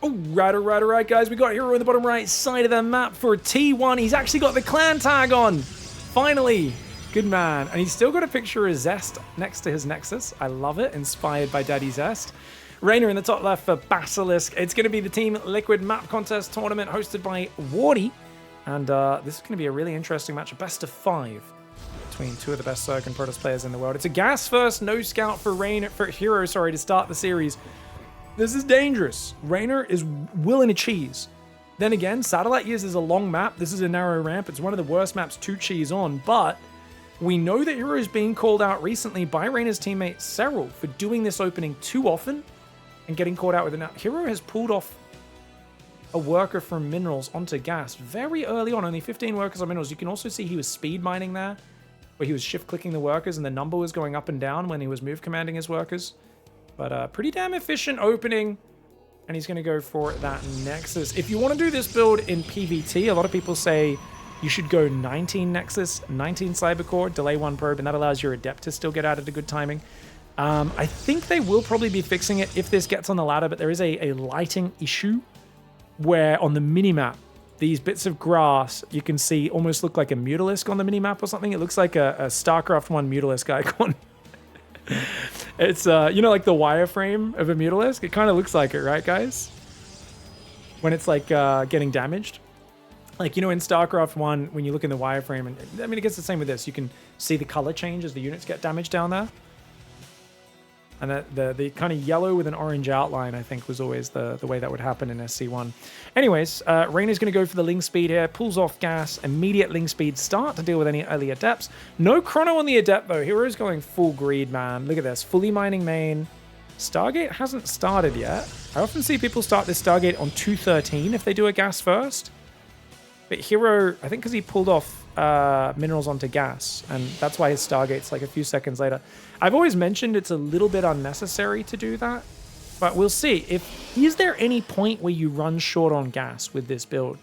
Oh, right, guys. We got Hero in the bottom right side of the map for T1. He's actually got the clan tag on. Finally. Good man. And he's still got a picture of Zest next to his Nexus. I love it. Inspired by Daddy Zest. REYNOR in the top left for Basilisk. It's going to be the Team Liquid map contest tournament hosted by Wardy. And this is going to be a really interesting match. A best of 5 between two of the best Zerg and Protoss players in the world. It's a gas first, no scout for Hero, to start the series. This is dangerous. REYNOR is willing to cheese. Then again, Satellite Years is a long map. This is a narrow ramp. It's one of the worst maps to cheese on, but we know that Hero is being called out recently by REYNOR's teammate Serral for doing this opening too often and getting caught out with it. Now, Hero has pulled off a worker from minerals onto gas very early on, only 15 workers on minerals. You can also see he was speed mining there, where he was shift clicking the workers and the number was going up and down when he was move commanding his workers. But pretty damn efficient opening, and he's going to go for that Nexus. If you want to do this build in PvT, a lot of people say you should go 19 Nexus, 19 Cybercore, delay 1 probe, and that allows your Adept to still get out at a good timing. I think they will probably be fixing it if this gets on the ladder, but there is a lighting issue where on the minimap, these bits of grass you can see almost look like a Mutalisk on the minimap or something. It looks like a StarCraft 1 Mutalisk icon. It's, you know, like the wireframe of a Mutalisk? It kind of looks like it, right, guys? When it's, like, getting damaged. Like, you know, in StarCraft 1, when you look in the wireframe, and I mean, it gets the same with this. You can see the color change as the units get damaged down there. And the kind of yellow with an orange outline, I think, was always the way that would happen in SC1. Anyways, REYNOR's going to go for the Ling Speed here. Pulls off gas. Immediate Ling Speed start to deal with any early Adepts. No chrono on the Adept, though. Hero's going full greed, man. Look at this. Fully mining main. Stargate hasn't started yet. I often see people start this Stargate on 213 if they do a gas first. But Hero, I think because he pulled off minerals onto gas, and that's why his Stargate's like a few seconds later. I've always mentioned it's a little bit unnecessary to do that, but we'll see. Is there any point where you run short on gas with this build?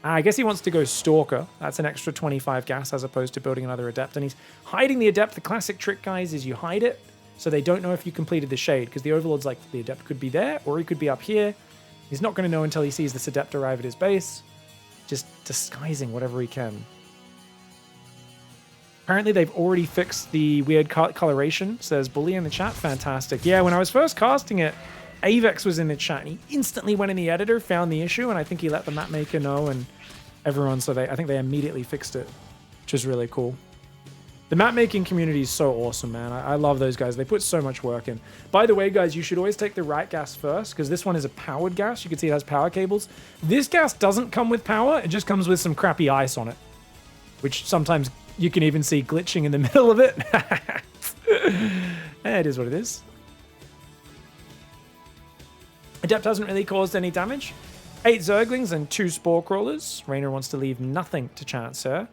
I guess he wants to go Stalker. That's an extra 25 gas as opposed to building another Adept, and he's hiding the Adept. The classic trick, guys, is you hide it so they don't know if you completed the Shade, because the Overlord's like, the Adept could be there, or he could be up here. He's not going to know until he sees this Adept arrive at his base. Just disguising whatever he can. Apparently, they've already fixed the weird coloration, says Bully in the chat. Fantastic. Yeah, when I was first casting it, Avex was in the chat, and he instantly went in the editor, found the issue, and I think he let the map maker know, and everyone, so I think they immediately fixed it, which is really cool. The map making community is so awesome, man. I love those guys. They put so much work in. By the way, guys, you should always take the right gas first, because this one is a powered gas. You can see it has power cables. This gas doesn't come with power. It just comes with some crappy ice on it, which sometimes you can even see glitching in the middle of it. It is what it is. Adept hasn't really caused any damage. 8 Zerglings and 2 Spore Crawlers. REYNOR wants to leave nothing to chance here.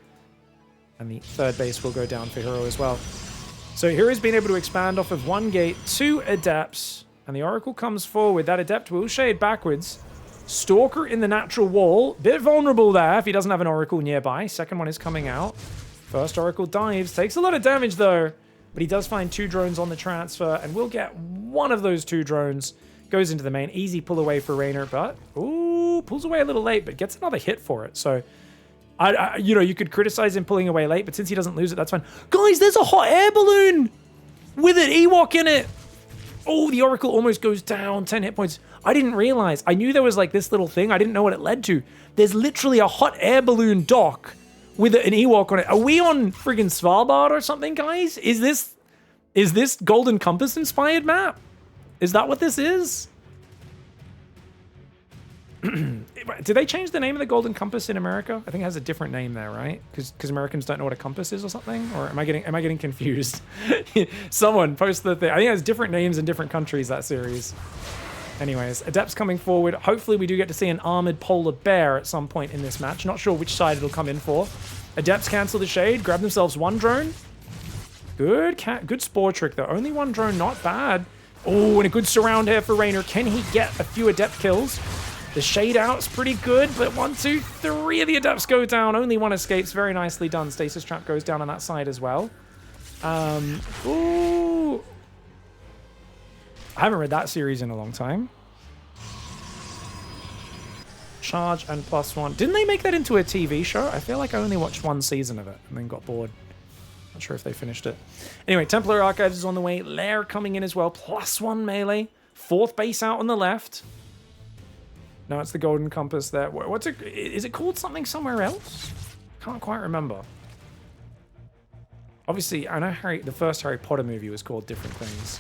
And the third base will go down for Hero as well. So Hero's been able to expand off of 1 gate, 2 Adepts, and the Oracle comes forward. That Adept will shade backwards. Stalker in the natural wall. Bit vulnerable there if he doesn't have an Oracle nearby. Second one is coming out. First Oracle dives. Takes a lot of damage though, but he does find 2 drones on the transfer, and will get one of those 2 drones. Goes into the main. Easy pull away for REYNOR, but ooh, pulls away a little late, but gets another hit for it. So you know, you could criticize him pulling away late, but since he doesn't lose it, that's fine. Guys, there's a hot air balloon with an Ewok in it. Oh, the Oracle almost goes down. 10 hit points. I didn't realize. I knew there was like this little thing. I didn't know what it led to. There's literally a hot air balloon dock with an Ewok on it. Are we on friggin' Svalbard or something, guys? Is this Golden Compass inspired map? Is that what this is? Did they change the name of the Golden Compass in America? I think it has a different name there, right? Because Americans don't know what a compass is or something? Or am I getting confused? Someone post the thing. I think it has different names in different countries, that series. Anyways, Adepts coming forward. Hopefully we do get to see an armored polar bear at some point in this match. Not sure which side it'll come in for. Adepts cancel the shade, grab themselves 1 drone. Good spore trick though. Only 1 drone, not bad. Oh, and a good surround here for REYNOR. Can he get a few Adept kills? The shade out's pretty good, but 1, 2, 3 of the Adepts go down. Only 1 escapes. Very nicely done. Stasis Trap goes down on that side as well. Ooh. I haven't read that series in a long time. charge and +1. Didn't they make that into a TV show? I feel like I only watched one season of it and then got bored. Not sure if they finished it. Anyway, Templar Archives is on the way. Lair coming in as well. +1 melee. 4th base out on the left. No, it's the Golden Compass there. What's it? Is it called something somewhere else? Can't quite remember. Obviously, I know the first Harry Potter movie was called different things.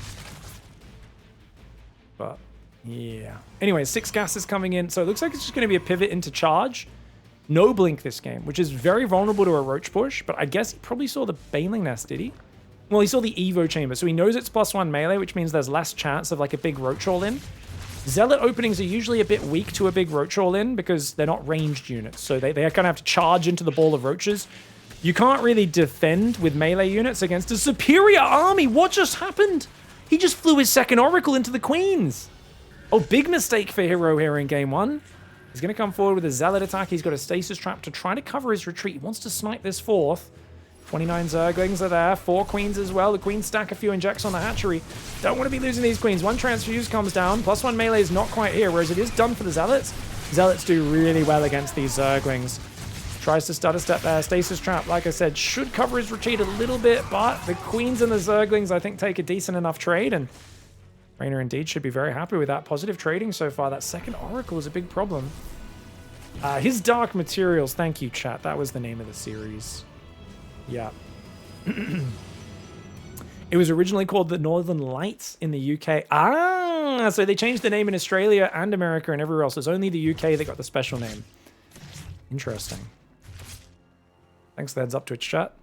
But, yeah. Anyway, 6 gases coming in. So it looks like it's just going to be a pivot into charge. No blink this game, which is very vulnerable to a roach push. But I guess he probably saw the Baneling Nest, did he? Well, he saw the Evo Chamber. So he knows it's +1 melee, which means there's less chance of like a big roach all-in. Zealot openings are usually a bit weak to a big roach all-in because they're not ranged units. So they kind of have to charge into the ball of roaches. You can't really defend with melee units against a superior army. What just happened? He just flew his second Oracle into the Queens. Oh, big mistake for Hero here in game 1. He's going to come forward with a Zealot attack. He's got a Stasis Trap to try to cover his retreat. He wants to snipe this 4th. 29 Zerglings are there. 4 Queens as well. The Queens stack a few injects on the hatchery. Don't want to be losing these Queens. 1 Transfuse comes down. +1 melee is not quite here, whereas it is done for the Zealots. Zealots do really well against these Zerglings. Tries to stutter step there. Stasis Trap, like I said, should cover his retreat a little bit, but the Queens and the Zerglings, I think, take a decent enough trade, and Reynor indeed should be very happy with that. Positive trading so far. That second Oracle is a big problem. His Dark Materials, thank you, chat. That was the name of the series. Yeah. It was originally called the Northern Lights in the UK. Ah, so they changed the name in Australia and America and everywhere else. It's only the UK that got the special name. Interesting. Thanks for the heads up, Twitch chat.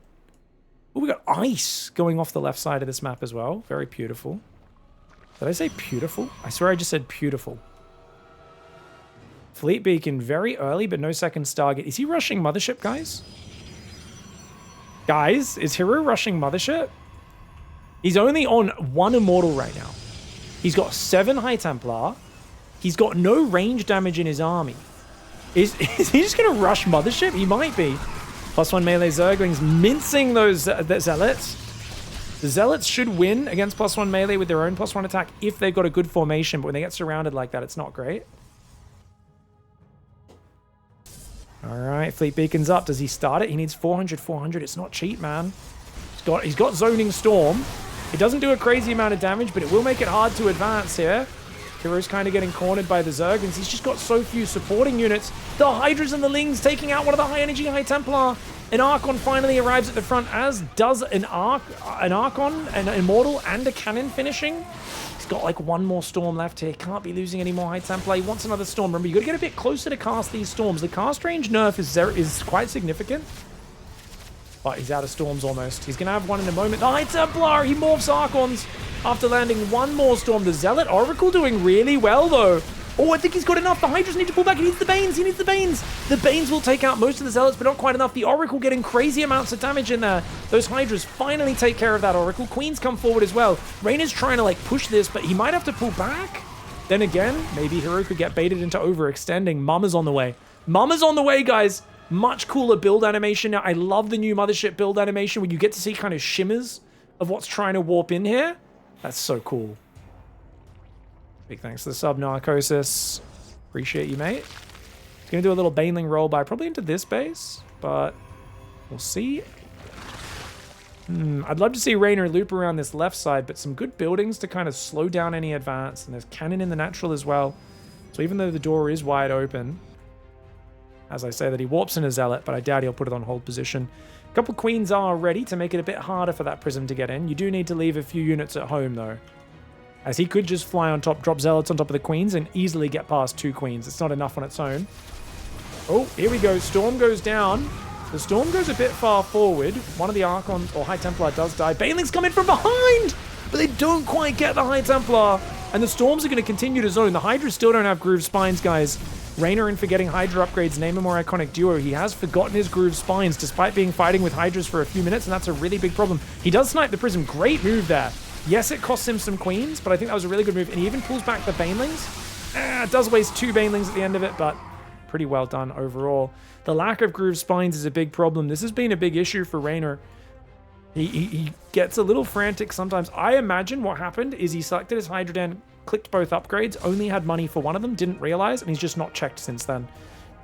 Oh, we got ice going off the left side of this map as well. Very beautiful. Did I say beautiful? I swear I just said beautiful. Fleet Beacon very early, but no second Stargate. Is he rushing Mothership, guys? Guys, is Hero rushing Mothership? He's only on 1 Immortal right now. He's got 7 High Templar. He's got no range damage in his army. Is he just going to rush Mothership? He might be. +1 melee Zerglings mincing those Zealots. The Zealots should win against +1 melee with their own +1 attack if they've got a good formation, but when they get surrounded like that, it's not great. All right, Fleet Beacon's up. Does he start it? He needs 400, 400. It's not cheap, man. He's got Zoning Storm. It doesn't do a crazy amount of damage, but it will make it hard to advance here. Hero's kind of getting cornered by the Zerglings. He's just got so few supporting units. The Hydras and the Lings taking out one of the high-energy High Templar. An Archon finally arrives at the front, as does an Archon, an Immortal, and a Cannon finishing. He's got like 1 more Storm left here. Can't be losing any more High Templar. He wants another Storm. Remember, you got to get a bit closer to cast these Storms. The cast range nerf is quite significant. But he's out of Storms almost. He's going to have one in a moment. The High Templar, he morphs Archons after landing 1 more Storm. The Zealot Oracle doing really well, though. Oh, I think he's got enough. The Hydras need to pull back. He needs the Banes. He needs the Banes. The Banes will take out most of the Zealots, but not quite enough. The Oracle getting crazy amounts of damage in there. Those Hydras finally take care of that Oracle. Queens come forward as well. Reynor's trying to, like, push this, but he might have to pull back. Then again, maybe Hero could get baited into overextending. Mama's on the way. Mama's on the way, guys. Much cooler build animation now. I love the new Mothership build animation when you get to see kind of shimmers of what's trying to warp in here. That's so cool. Big thanks to the sub, Narcosis. Appreciate you, mate. Gonna do a little Baneling roll by probably into this base, but we'll see. I'd love to see Reynor loop around this left side, but some good buildings to kind of slow down any advance. And there's cannon in the natural as well. So even though the door is wide open, as I say that he warps in a Zealot, but I doubt he'll put it on hold position. A couple Queens are ready to make it a bit harder for that Prism to get in. You do need to leave a few units at home, though, as he could just fly on top, drop Zealots on top of the Queens, and easily get past 2 Queens. It's not enough on its own. Oh, here we go. Storm goes down. The Storm goes a bit far forward. One of the Archons, or High Templar, does die. Banelings come in from behind, but they don't quite get the High Templar. And the Storms are going to continue to zone. The Hydras still don't have Groove Spines, guys. Reynor, in forgetting Hydra upgrades, name a more iconic duo. He has forgotten his Groove Spines, despite being fighting with Hydras for a few minutes, and that's a really big problem. He does snipe the Prism. Great move there. Yes, it costs him some Queens, but I think that was a really good move. And he even pulls back the Banelings. It does waste 2 Banelings at the end of it, but pretty well done overall. The lack of Groove Spines is a big problem. This has been a big issue for Reynor. He gets a little frantic sometimes. I imagine what happened is he selected his Hydra Den, clicked both upgrades, only had money for one of them, didn't realize, and he's just not checked since then.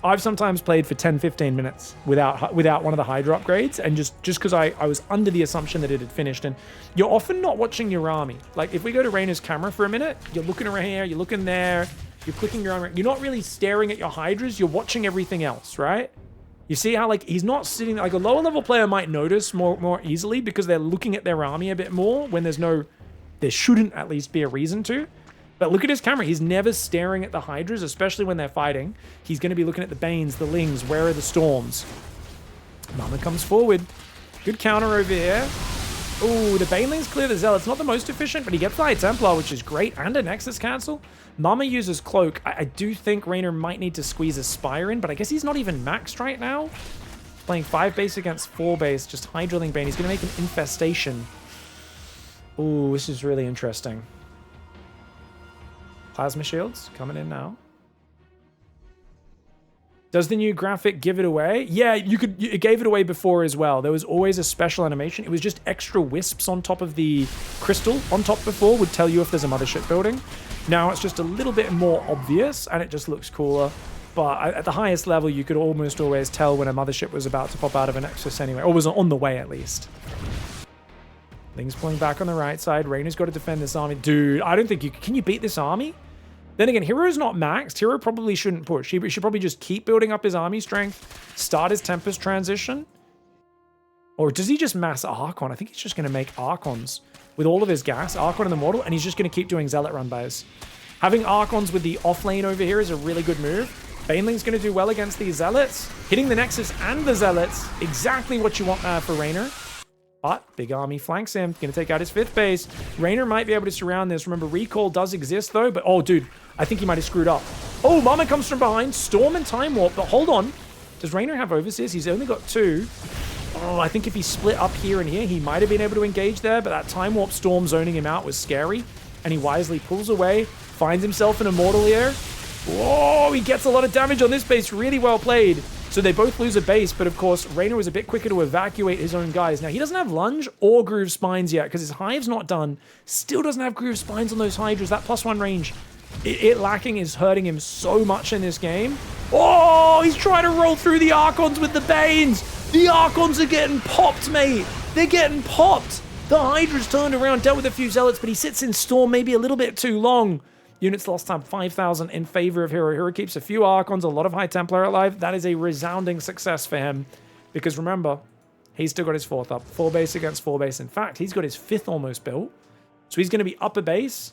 I've sometimes played for 10, 15 minutes without one of the Hydra upgrades, and just because I was under the assumption that it had finished. And you're often not watching your army. Like, if we go to Reynor's camera for a minute, you're looking around here, you're looking there, you're clicking your army. You're not really staring at your Hydras, you're watching everything else, right? You see how, like, he's not sitting... Like, a lower level player might notice more easily because they're looking at their army a bit more when there's no... There shouldn't at least be a reason to. But look at his camera. He's never staring at the Hydras, especially when they're fighting. He's going to be looking at the Banes, the Lings. Where are the Storms? Mama comes forward. Good counter over here. Ooh, the Banelings clear the Zealots. Not the most efficient, but he gets the High Templar, which is great. And a Nexus cancel. Mama uses Cloak. I do think Reynor might need to squeeze a Spire in, but I guess he's not even maxed right now. Playing 5 base against 4 base, just Hydra-ling Bane. He's going to make an Infestation. Ooh, this is really interesting. Plasma shields coming in now. Does the new graphic give it away? Yeah, it gave it away before as well. There was always a special animation. It was just extra wisps on top of the crystal on top before would tell you if there's a mothership building. Now it's just a little bit more obvious and it just looks cooler. But at the highest level, you could almost always tell when a mothership was about to pop out of a Nexus anyway, or was on the way at least. Ling's pulling back on the right side. Reynor's got to defend this army. Dude, I don't think you... Can you beat this army? Then again, Hero's not maxed. Hero probably shouldn't push. He should probably just keep building up his army strength, start his Tempest transition. Or does he just mass Archon? I think he's just going to make Archons with all of his gas, Archon and the Mortal, and he's just going to keep doing Zealot run bys. Having Archons with the off lane over here is a really good move. Baneling's going to do well against these Zealots. Hitting the Nexus and the Zealots, exactly what you want for Reynor. But big army flanks him. Going to take out his 5th base. Reynor might be able to surround this. Remember, recall does exist, though. But, oh, dude, I think he might have screwed up. Oh, Mama comes from behind. Storm and Time Warp. But hold on. Does Reynor have Overseers? He's only got 2. Oh, I think if he split up here and here, he might have been able to engage there. But that Time Warp Storm zoning him out was scary. And he wisely pulls away. Finds himself an Immortal here. Whoa, he gets a lot of damage on this base. Really well played. So they both lose a base, but of course, Reynor was a bit quicker to evacuate his own guys. Now, he doesn't have Lunge or Groove Spines yet, because his Hive's not done. Still doesn't have Groove Spines on those Hydras. That +1 range, it lacking is hurting him so much in this game. Oh, he's trying to roll through the Archons with the Banes. The Archons are getting popped, mate. They're getting popped. The Hydra's turned around, dealt with a few Zealots, but he sits in Storm maybe a little bit too long. Units lost time 5,000 in favor of Hero. Hero keeps a few Archons, a lot of High Templar alive. That is a resounding success for him. Because remember, he's still got his 4th up. 4 base against 4 base. In fact, he's got his 5th almost built. So he's going to be up a base.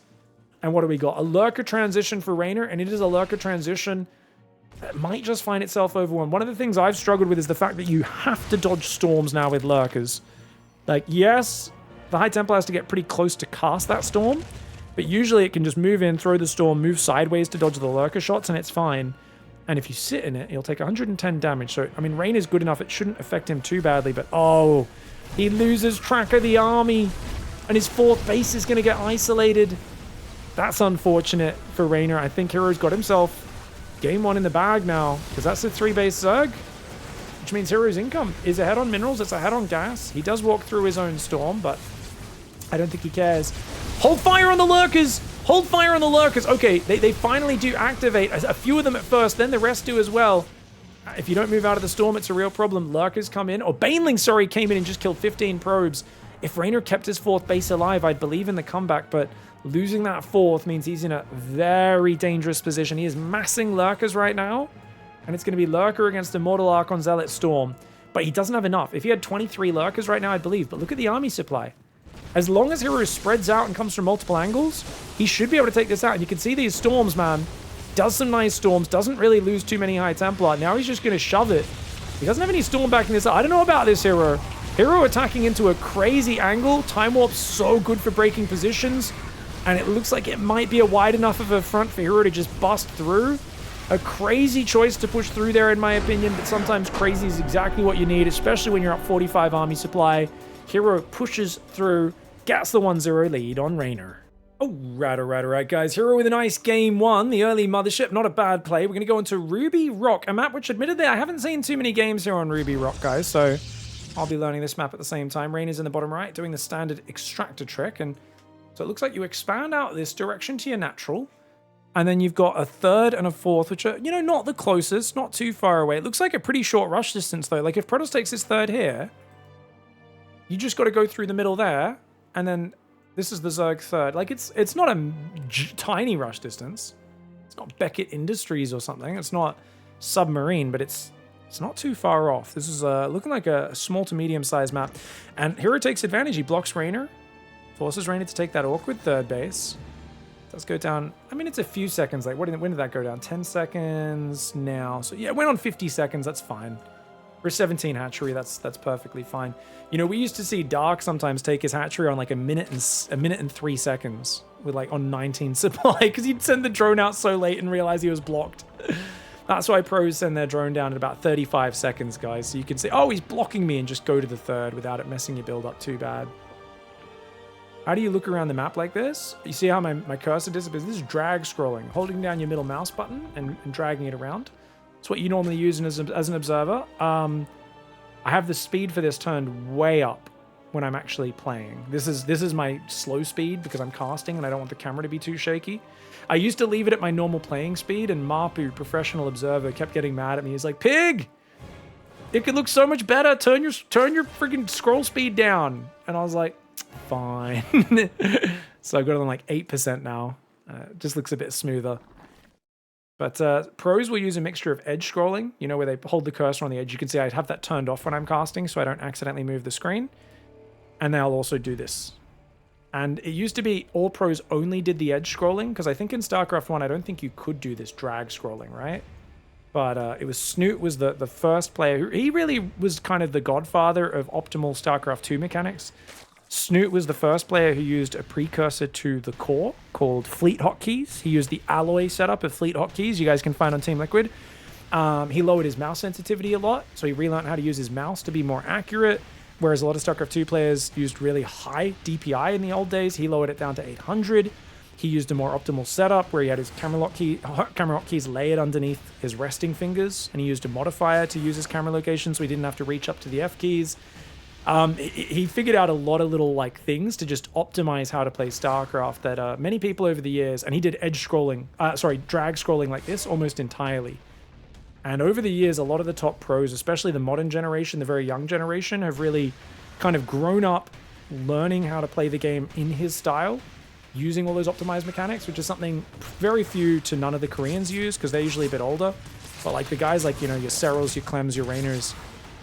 And what do we got? A Lurker transition for Reynor. And it is a Lurker transition that might just find itself overwhelmed. One of the things I've struggled with is the fact that you have to dodge Storms now with Lurkers. Like, yes, the High Templar has to get pretty close to cast that Storm. But usually it can just move in, throw the Storm, move sideways to dodge the Lurker shots, and it's fine. And if you sit in it, he'll take 110 damage. So, I mean, Rain is good enough. It shouldn't affect him too badly. But, oh, he loses track of the army. And his 4th base is going to get isolated. That's unfortunate for Reynor. I think Hero's got himself game 1 in the bag now. Because that's a 3-base Zerg. Which means Hero's income is ahead on minerals. It's ahead on gas. He does walk through his own Storm, but I don't think he cares. Hold fire on the Lurkers! Hold fire on the Lurkers! Okay, they finally do activate. A few of them at first, then the rest do as well. If you don't move out of the Storm, it's a real problem. Lurkers come in. Or Baneling, sorry, came in and just killed 15 probes. If Reynor kept his 4th base alive, I'd believe in the comeback, but losing that 4th means he's in a very dangerous position. He is massing Lurkers right now, and it's going to be Lurker against Immortal Archon Zealot Storm. But he doesn't have enough. If he had 23 Lurkers right now, I'd believe. But look at the army supply. As long as Hero spreads out and comes from multiple angles, he should be able to take this out. And you can see these Storms, man. Does some nice Storms. Doesn't really lose too many High Templar. Now he's just going to shove it. He doesn't have any Storm backing this up. I don't know about this Hero. Hero attacking into a crazy angle. Time Warp's so good for breaking positions. And it looks like it might be a wide enough of a front for Hero to just bust through. A crazy choice to push through there, in my opinion. But sometimes crazy is exactly what you need, especially when you're up 45 army supply. Hero pushes through, gets the 1-0 lead on Reynor. Alright, guys. Hero with a nice game 1. The early Mothership, not a bad play. We're going to go into Ruby Rock, a map which admittedly I haven't seen too many games here on Ruby Rock, guys, so I'll be learning this map at the same time. Reynor's in the bottom right, doing the standard extractor trick, and so it looks like you expand out this direction to your natural. And then you've got a third and a fourth, which are, you know, not the closest, not too far away. It looks like a pretty short rush distance, though. Like, if Protoss takes his third here, you just got to go through the middle there, and then this is the Zerg third. Like, it's not a tiny rush distance. It's not Beckett Industries or something. It's not Submarine, but it's not too far off. This is looking like a small to medium-sized map. And Hero takes advantage. He blocks REYNOR, forces REYNOR to take that awkward third base. Does go down. I mean, it's a few seconds. Like, when did that go down? 10 seconds now. So, yeah, it went on 50 seconds. That's fine. For a 17 hatchery, that's perfectly fine. You know, we used to see Dark sometimes take his hatchery on like a minute and 3 seconds with like on 19 supply because he'd send the drone out so late and realize he was blocked. That's why pros send their drone down in about 35 seconds, guys. So you can say, oh, he's blocking me, and just go to the third without it messing your build up too bad. How do you look around the map like this? You see how my cursor disappears? This is drag scrolling, holding down your middle mouse button and dragging it around. It's what you normally use as an observer. I have the speed for this turned way up when I'm actually playing. This is my slow speed because I'm casting and I don't want the camera to be too shaky. I used to leave it at my normal playing speed, and Marpu, professional observer, kept getting mad at me. He's like, Pig! It could look so much better. Turn your freaking scroll speed down. And I was like, fine. So I've got it on like 8% now. It just looks a bit smoother. But pros will use a mixture of edge scrolling, you know, where they hold the cursor on the edge. You can see I have that turned off when I'm casting so I don't accidentally move the screen. And they'll also do this. And it used to be all pros only did the edge scrolling, because I think in StarCraft 1, I don't think you could do this drag scrolling, right? But it was Snoot was the first player who, he really was kind of the godfather of optimal StarCraft 2 mechanics. Snoot was the first player who used a precursor to the core called Fleet Hotkeys. He used the alloy setup of Fleet Hotkeys you guys can find on Team Liquid. He lowered his mouse sensitivity a lot, so he relearned how to use his mouse to be more accurate, whereas a lot of StarCraft 2 players used really high DPI in the old days. He lowered it down to 800. He used a more optimal setup where he had his camera hotkeys layered underneath his resting fingers, and he used a modifier to use his camera location so he didn't have to reach up to the F keys. He figured out a lot of little like things to just optimize how to play StarCraft that many people over the years, and he did drag scrolling like this almost entirely. And over the years, a lot of the top pros, especially the modern generation, the very young generation, have really kind of grown up learning how to play the game in his style, using all those optimized mechanics, which is something very few to none of the Koreans use because they're usually a bit older. But like the guys like, you know, your Serals, your Clems, your REYNORs,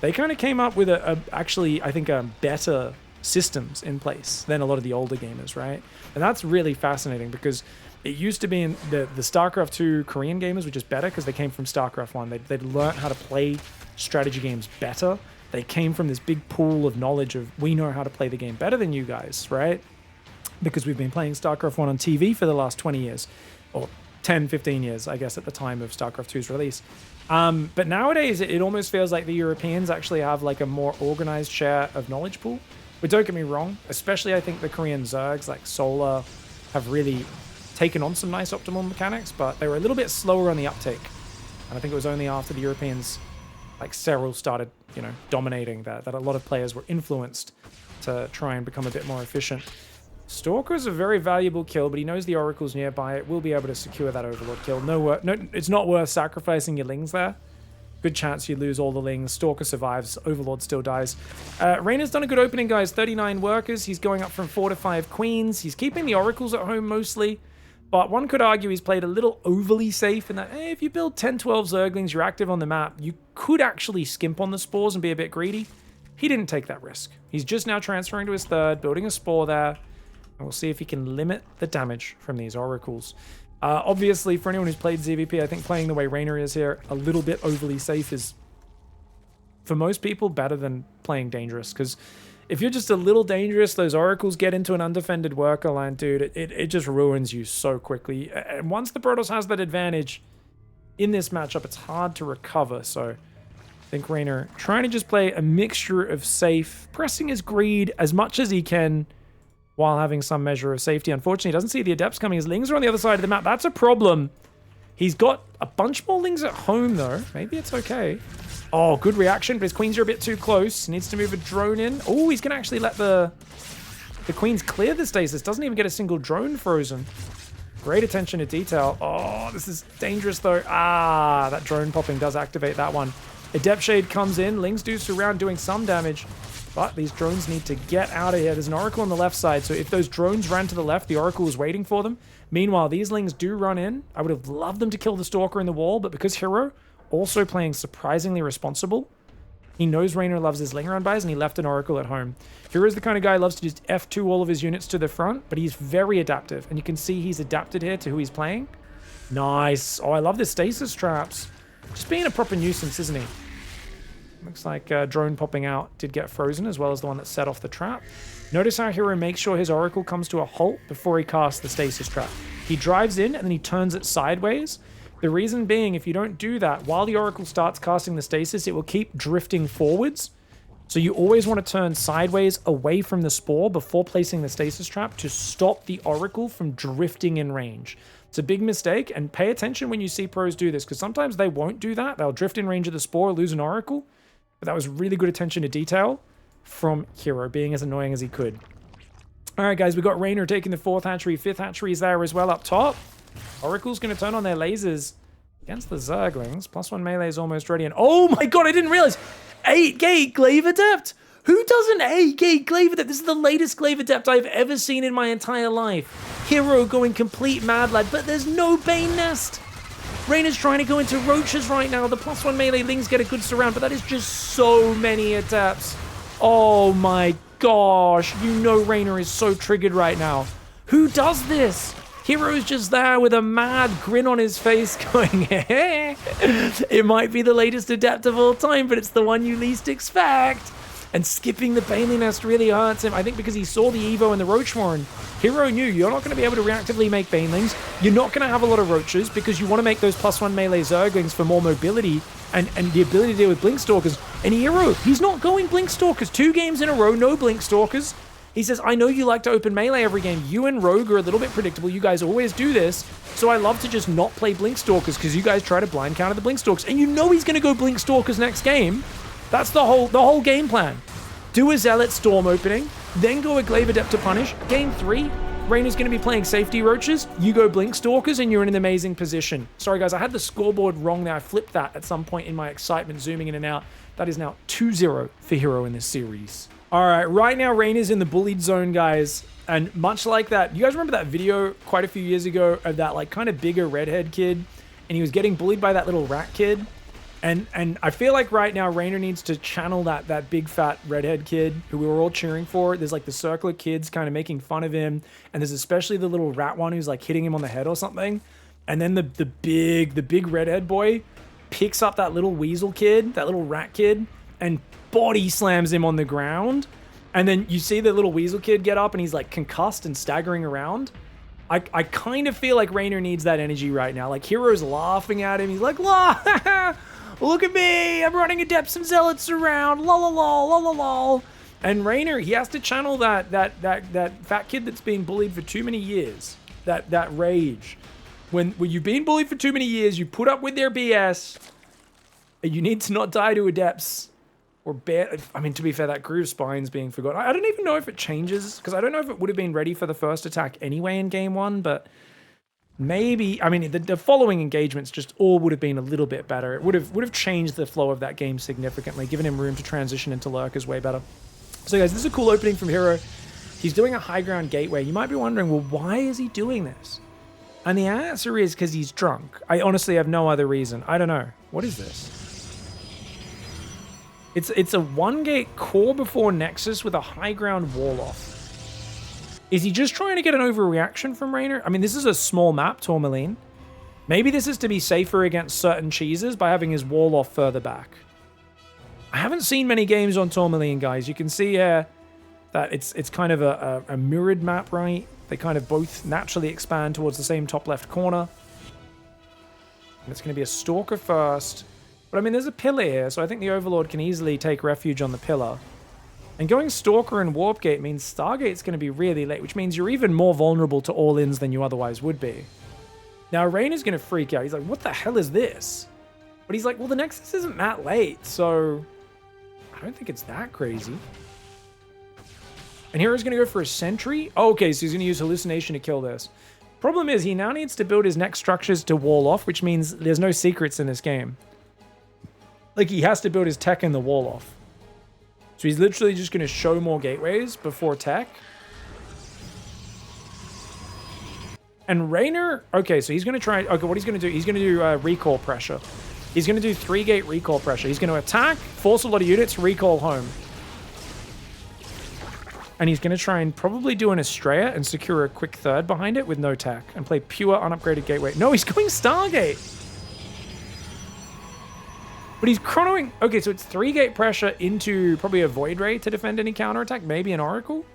they kind of came up with actually, I think, better systems in place than a lot of the older gamers, right? And that's really fascinating because it used to be in the StarCraft 2 Korean gamers were just better because they came from StarCraft 1. They'd learned how to play strategy games better. They came from this big pool of knowledge of, we know how to play the game better than you guys, right? Because we've been playing StarCraft 1 on TV for the last 20 years, or 10, 15 years, I guess, at the time of StarCraft 2's release. But nowadays, it almost feels like the Europeans actually have like a more organized share of knowledge pool. But don't get me wrong, especially I think the Korean Zergs like Solar have really taken on some nice optimal mechanics, but they were a little bit slower on the uptake. And I think it was only after the Europeans like Serral started, you know, dominating that a lot of players were influenced to try and become a bit more efficient. Stalker's a very valuable kill, but he knows the Oracle's nearby. It will be able to secure that Overlord kill. No, it's not worth sacrificing your Lings there. Good chance you lose all the Lings. Stalker survives. Overlord still dies. REYNOR's done a good opening, guys. 39 workers. He's going up from 4 to 5 queens. He's keeping the Oracles at home mostly. But one could argue he's played a little overly safe in that, hey, if you build 10, 12 Zerglings, you're active on the map, you could actually skimp on the spores and be a bit greedy. He didn't take that risk. He's just now transferring to his third, building a spore there. And we'll see if he can limit the damage from these Oracles. Obviously, for anyone who's played ZVP, I think playing the way REYNOR is here, a little bit overly safe is, for most people, better than playing dangerous. Because if you're just a little dangerous, those Oracles get into an undefended worker line, dude, it just ruins you so quickly. And once the Protoss has that advantage in this matchup, it's hard to recover. So I think REYNOR trying to just play a mixture of safe, pressing his greed as much as he can, while having some measure of safety. Unfortunately, he doesn't see the Adepts coming. His Lings are on the other side of the map. That's a problem. He's got a bunch more Lings at home, though. Maybe it's okay. Oh, good reaction, but his Queens are a bit too close. Needs to move a drone in. Oh, he's going to actually let the Queens clear the stasis. Doesn't even get a single drone frozen. Great attention to detail. Oh, this is dangerous though. Ah, that drone popping does activate that one. Adept Shade comes in. Lings do surround, doing some damage. But these drones need to get out of here. There's an Oracle on the left side, so if those drones ran to the left, the Oracle was waiting for them. Meanwhile, these Lings do run in. I would have loved them to kill the Stalker in the wall, but because Hero, also playing surprisingly responsible, he knows Reynor loves his Ling around buys, and he left an Oracle at home. Hero's the kind of guy who loves to just F2 all of his units to the front, but he's very adaptive, and you can see he's adapted here to who he's playing. Nice. Oh, I love the stasis traps. Just being a proper nuisance, isn't he? Looks like drone popping out did get frozen, as well as the one that set off the trap. Notice how Hero makes sure his Oracle comes to a halt before he casts the stasis trap. He drives in and then he turns it sideways. The reason being, if you don't do that, while the Oracle starts casting the stasis, it will keep drifting forwards. So you always want to turn sideways away from the spore before placing the stasis trap to stop the Oracle from drifting in range. It's a big mistake, and pay attention when you see pros do this, because sometimes they won't do that. They'll drift in range of the spore, lose an Oracle. But that was really good attention to detail from Hero, being as annoying as he could. All right, guys, we got Reynor taking the 4th hatchery. 5th hatchery is there as well up top. Oracle's going to turn on their lasers against the Zerglings. +1 melee is almost ready. And oh my god, I didn't realize. 8-gate Glaive Adept. Who does an 8-gate Glaive Adept? This is the latest Glaive Adept I've ever seen in my entire life. Hero going complete mad lad, but there's no Bane Nest. Reynor's trying to go into Roaches right now. The +1 melee Lings get a good surround, but that is just so many Adepts. Oh my gosh. You know Reynor is so triggered right now. Who does this? Hero's just there with a mad grin on his face going, hey. It might be the latest Adept of all time, but it's the one you least expect. And skipping the Baneley Nest really hurts him. I think because he saw the Evo and the Roachhorn. Hero knew you're not going to be able to reactively make Banelings. You're not going to have a lot of Roaches because you want to make those +1 melee Zerglings for more mobility and the ability to deal with Blinkstalkers. And Hero, he's not going Blinkstalkers. 2 games in a row, no Blinkstalkers. He says, I know you like to open melee every game. You and Rogue are a little bit predictable. You guys always do this. So I love to just not play Blinkstalkers because you guys try to blind counter the Blinkstalkers. And you know he's going to go Blinkstalkers next game. That's the whole game plan. Do a Zealot Storm opening, then go a Glaive Adept to punish. Game 3, Reynor's going to be playing Safety Roaches. You go Blinkstalkers and you're in an amazing position. Sorry guys, I had the scoreboard wrong there. I flipped that at some point in my excitement, zooming in and out. That is now 2-0 for Hero in this series. All right now Reynor's in the bullied zone, guys. And much like that, you guys remember that video quite a few years ago of that like kind of bigger redhead kid? And he was getting bullied by that little rat kid. And I feel like right now Reynor needs to channel that big fat redhead kid who we were all cheering for. There's like the circle of kids kind of making fun of him. And there's especially the little rat one who's like hitting him on the head or something. And then the big redhead boy picks up that little weasel kid, that little rat kid, and body slams him on the ground. And then you see the little weasel kid get up and he's like concussed and staggering around. I kind of feel like Reynor needs that energy right now. Like Hero's laughing at him. He's like, la, look at me. I'm running Adepts and Zealots around. La la la la la la. And Reynor, he has to channel that fat kid that's being bullied for too many years. That rage. When you've been bullied for too many years, you put up with their BS. You need to not die to Adepts. Or I mean, to be fair, that Groove Spine's being forgotten. I don't even know if it changes, because I don't know if it would have been ready for the first attack anyway in game 1, but maybe, I mean, the following engagements just all would have been a little bit better. It would have changed the flow of that game significantly, given him room to transition into Lurkers way better. So guys, this is a cool opening from Hero. He's doing a high ground gateway. You might be wondering, well, why is he doing this? And the answer is because he's drunk. I honestly have no other reason. I don't know. What is this? It's a 1-gate core before Nexus with a high ground wall off. Is he just trying to get an overreaction from Reynor? I mean, this is a small map, Tourmaline. Maybe this is to be safer against certain cheeses by having his wall off further back. I haven't seen many games on Tourmaline, guys. You can see here that it's kind of a mirrored map, right? They kind of both naturally expand towards the same top left corner. And it's going to be a Stalker first. But I mean, there's a pillar here, so I think the Overlord can easily take refuge on the pillar. And going Stalker and Warp Gate means Stargate's going to be really late, which means you're even more vulnerable to all-ins than you otherwise would be. Now, Reynor's going to freak out. He's like, what the hell is this? But he's like, well, the Nexus isn't that late, so I don't think it's that crazy. And Hero's going to go for a Sentry. Oh, okay, so he's going to use Hallucination to kill this. Problem is, he now needs to build his next structures to wall off, which means there's no secrets in this game. Like, he has to build his tech in the wall off. So he's literally just going to show more gateways before tech. And REYNOR, okay, so he's going to try, okay, what he's going to do, he's going to do recall pressure. He's going to do 3-gate recall pressure. He's going to attack, force a lot of units, recall home. And he's going to try and probably do an Estrella and secure a quick third behind it with no tech and play pure unupgraded gateway. No, he's going Stargate. But he's chronoing. Okay, so it's 3-gate pressure into probably a Void Ray to defend any counterattack, maybe an Oracle.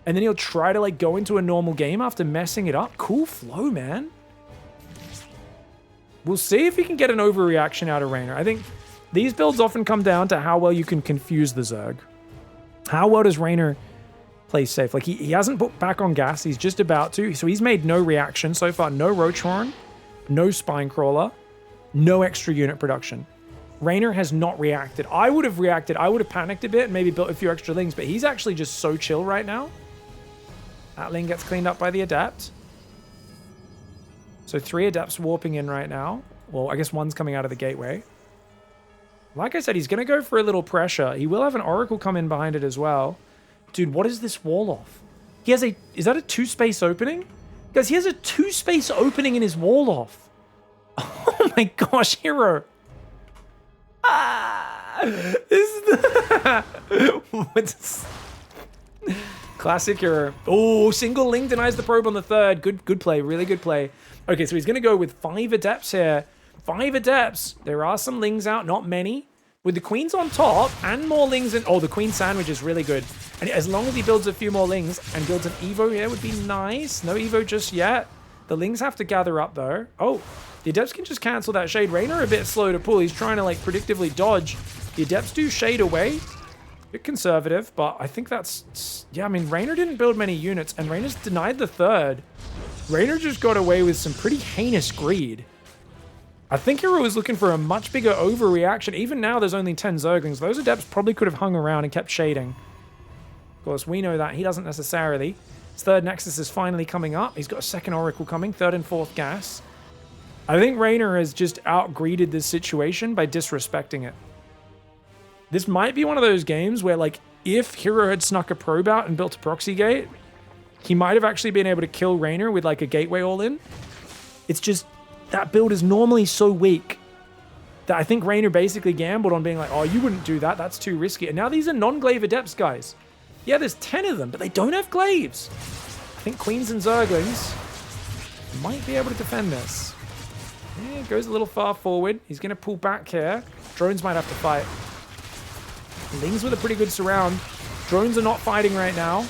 And then he'll try to like go into a normal game after messing it up. Cool flow, man. We'll see if he can get an overreaction out of REYNOR. I think these builds often come down to how well you can confuse the Zerg. How well does REYNOR play safe? Like, he hasn't put back on gas. He's just about to. So he's made no reaction so far. No Roachhorn, no Spinecrawler, no extra unit production. REYNOR has not reacted. I would have reacted. I would have panicked a bit and maybe built a few extra lings, but he's actually just so chill right now. That ling gets cleaned up by the Adept. So 3 Adepts warping in right now. Well, I guess one's coming out of the gateway. Like I said, he's going to go for a little pressure. He will have an Oracle come in behind it as well. Dude, what is this wall off? He has a... Is that a 2-space opening? Guys, he has a 2-space opening in his wall off. Oh my gosh, hero. This is the... What's... Classic hero. Oh, single link denies the probe on the third. Good play. Really good play. Okay, so he's going to go with 5 Adepts here. 5 Adepts. There are some lings out, not many. With the queens on top and more lings in... Oh, the queen sandwich is really good. And as long as he builds a few more lings and builds an Evo here would be nice. No Evo just yet. The lings have to gather up, though. Oh, the Adepts can just cancel that shade. REYNOR a bit slow to pull. He's trying to, like, predictively dodge. The Adepts do shade away. Bit conservative, but I think that's... Yeah, I mean, REYNOR didn't build many units, and REYNOR's denied the third. REYNOR just got away with some pretty heinous greed. I think Hero was looking for a much bigger overreaction. Even now, there's only 10 Zerglings. Those Adepts probably could have hung around and kept shading. Of course, we know that. He doesn't necessarily. His third Nexus is finally coming up. He's got a second Oracle coming, third and fourth gas. I think REYNOR has just out-greeded this situation by disrespecting it. This might be one of those games where, like, if Hero had snuck a probe out and built a proxy gate, he might have actually been able to kill REYNOR with, like, a gateway all-in. It's just, that build is normally so weak that I think REYNOR basically gambled on being like, oh, you wouldn't do that, that's too risky. And now these are non-glaive Adepts, guys. Yeah, there's 10 of them, but they don't have glaives. I think Queens and Zerglings might be able to defend this. Yeah, goes a little far forward. He's going to pull back here. Drones might have to fight. Lings with a pretty good surround. Drones are not fighting right now.